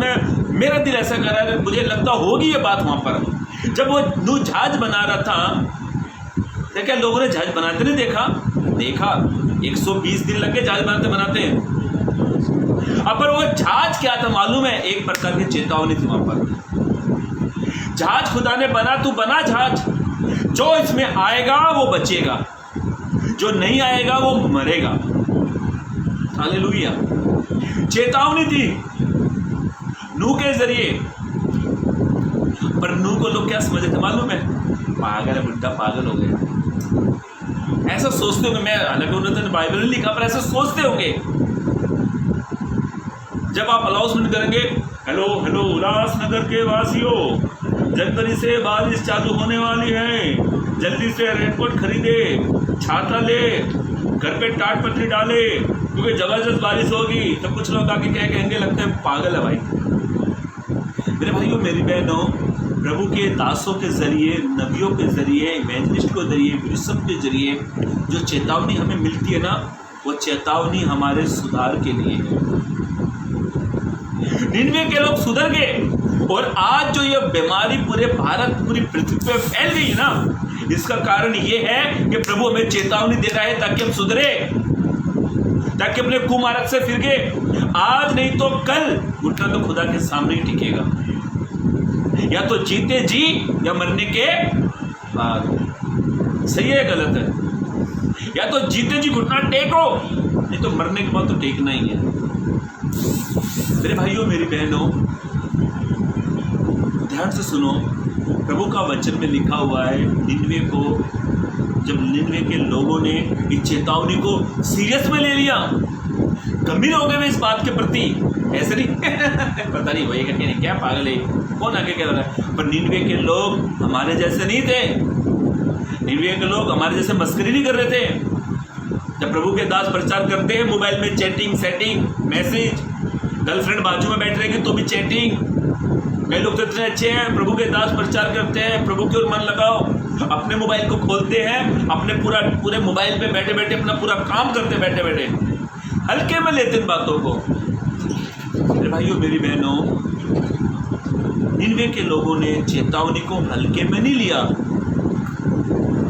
Speaker 2: मेरा दिल ऐसा कर रहा है, मुझे लगता होगी ये बात वहाँ पर। जब वो नूह जहाज बना रहा था, तो क्या लोगों ने जहाज बनाते नहीं देखा 120 दिन लगे जहाज बनाते। अब पर वो जहाज क्या था मालूम है? एक प्रकार की चेतावनी थी वहाँ पर। जहाज खुदा ने बना, तू बना जहाज, जो इसमें आएगा वो बचेगा, जो नहीं आएगा वो मरेगा। हालेलुया। चेतावनी थी नूह के जरिए। पर नूह को लोग क्या समझते थे मालूम है? पागल है, बुढ़ा पागल हो गया। ऐसा सोचते होंगे। मैं हालांकि उन्होंने बाइबल नहीं लिखा, पर ऐसा सोचते होंगे। जब आप अनाउंसमेंट करेंगे, हेलो उल्लासनगर के वासियों, जनवरी से बारिश चालू होने वाली है, जल्दी से रेनकोट खरीदे, छाता ले, घर पे टाट पत्री डाले, क्योंकि जबरदस्त बारिश होगी। तो कुछ लोग आके क्या कहेंगे? लगता है पागल है भाई। मेरे भाइयों मेरी बहनों, प्रभु के दासों के जरिए, नबियों के जरिए, इवेंजलिस्ट के जरिए, बिशप के जरिए जो चेतावनी हमें मिलती है ना, वो चेतावनी हमारे सुधार के लिए है। निनवे के लोग सुधर गए, और आज जो ये बीमारी पूरे भारत, पूरी पृथ्वी पे फैल गई ना, इसका कारण ये है कि प्रभु हमें चेतावनी दे रहा है ताकि हम सुधरे, ताकि अपने कुमार्ग से फिर गए। आज नहीं तो कल घुटना तो खुदा के सामने ही टिकेगा, या तो जीते जी या मरने के बाद। सही है गलत है? या तो जीते जी घुटना टेको, नहीं तो मरने के बाद तो टेकना ही है। मेरे भाइयों मेरी बहनों, ध्यान से सुनो, प्रभु का वचन में लिखा हुआ है निनवे को, जब निनवे के लोगों ने इस चेतावनी को सीरियस में ले लिया, गंभीर हो गए वे इस बात के प्रति। ऐसे नहीं पता नहीं भैया कहते क्या पागल है, कौन आगे कह रहा है, पर निनवे के लोग हमारे जैसे नहीं थे। निनवे के लोग हमारे जैसे मस्करी नहीं कर रहे थे। जब प्रभु के दास प्रचार करते हैं, मोबाइल में चैटिंग, सेटिंग, मैसेज, गर्लफ्रेंड बाजू में बैठ रहेगी तो भी चैटिंग। कई लोग तो इतने अच्छे हैं, प्रभु के दास प्रचार करते हैं, प्रभु की ओर मन लगाओ, अपने मोबाइल को खोलते हैं, अपने पूरे मोबाइल पे बैठे बैठे अपना पूरा काम करते बैठे बैठे, हल्के में लेते इन बातों को। मेरे भाइयों मेरी बहनों, निनवे के लोगों ने चेतावनी को हल्के में नहीं लिया,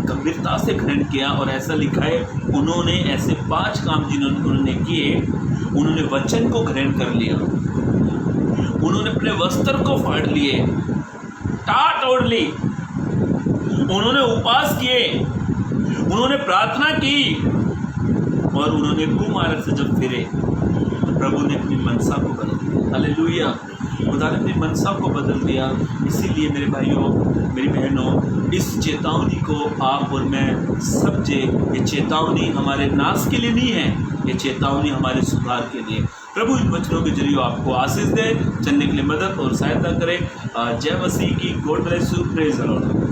Speaker 2: गंभीरता से ग्रहण किया। और ऐसा लिखा है, उन्होंने ऐसे 5 काम जिन्होंने उन्होंने किए, उन्होंने वचन को ग्रहण कर लिया, उन्होंने अपने वस्त्र को फाड़ लिए, टाट ओढ़ ली, उन्होंने उपवास किए, उन्होंने प्रार्थना की, और उन्होंने कुमार्ग से जब फिरे तो प्रभु ने अपनी मनसा को बदल दिया। हालेलुया, खुदा ने अपनी मनसा को बदल दिया। इसीलिए मेरे भाइयों मेरी बहनों, इस चेतावनी को आप और मैं समझे, ये चेतावनी हमारे नाश के लिए नहीं है, ये चेतावनी हमारे सुधार के लिए। प्रभु इन वचनों के जरिए आपको आशीष दे, चलने के लिए मदद और सहायता करे। जय मसीह की। God bless you. Praise the Lord.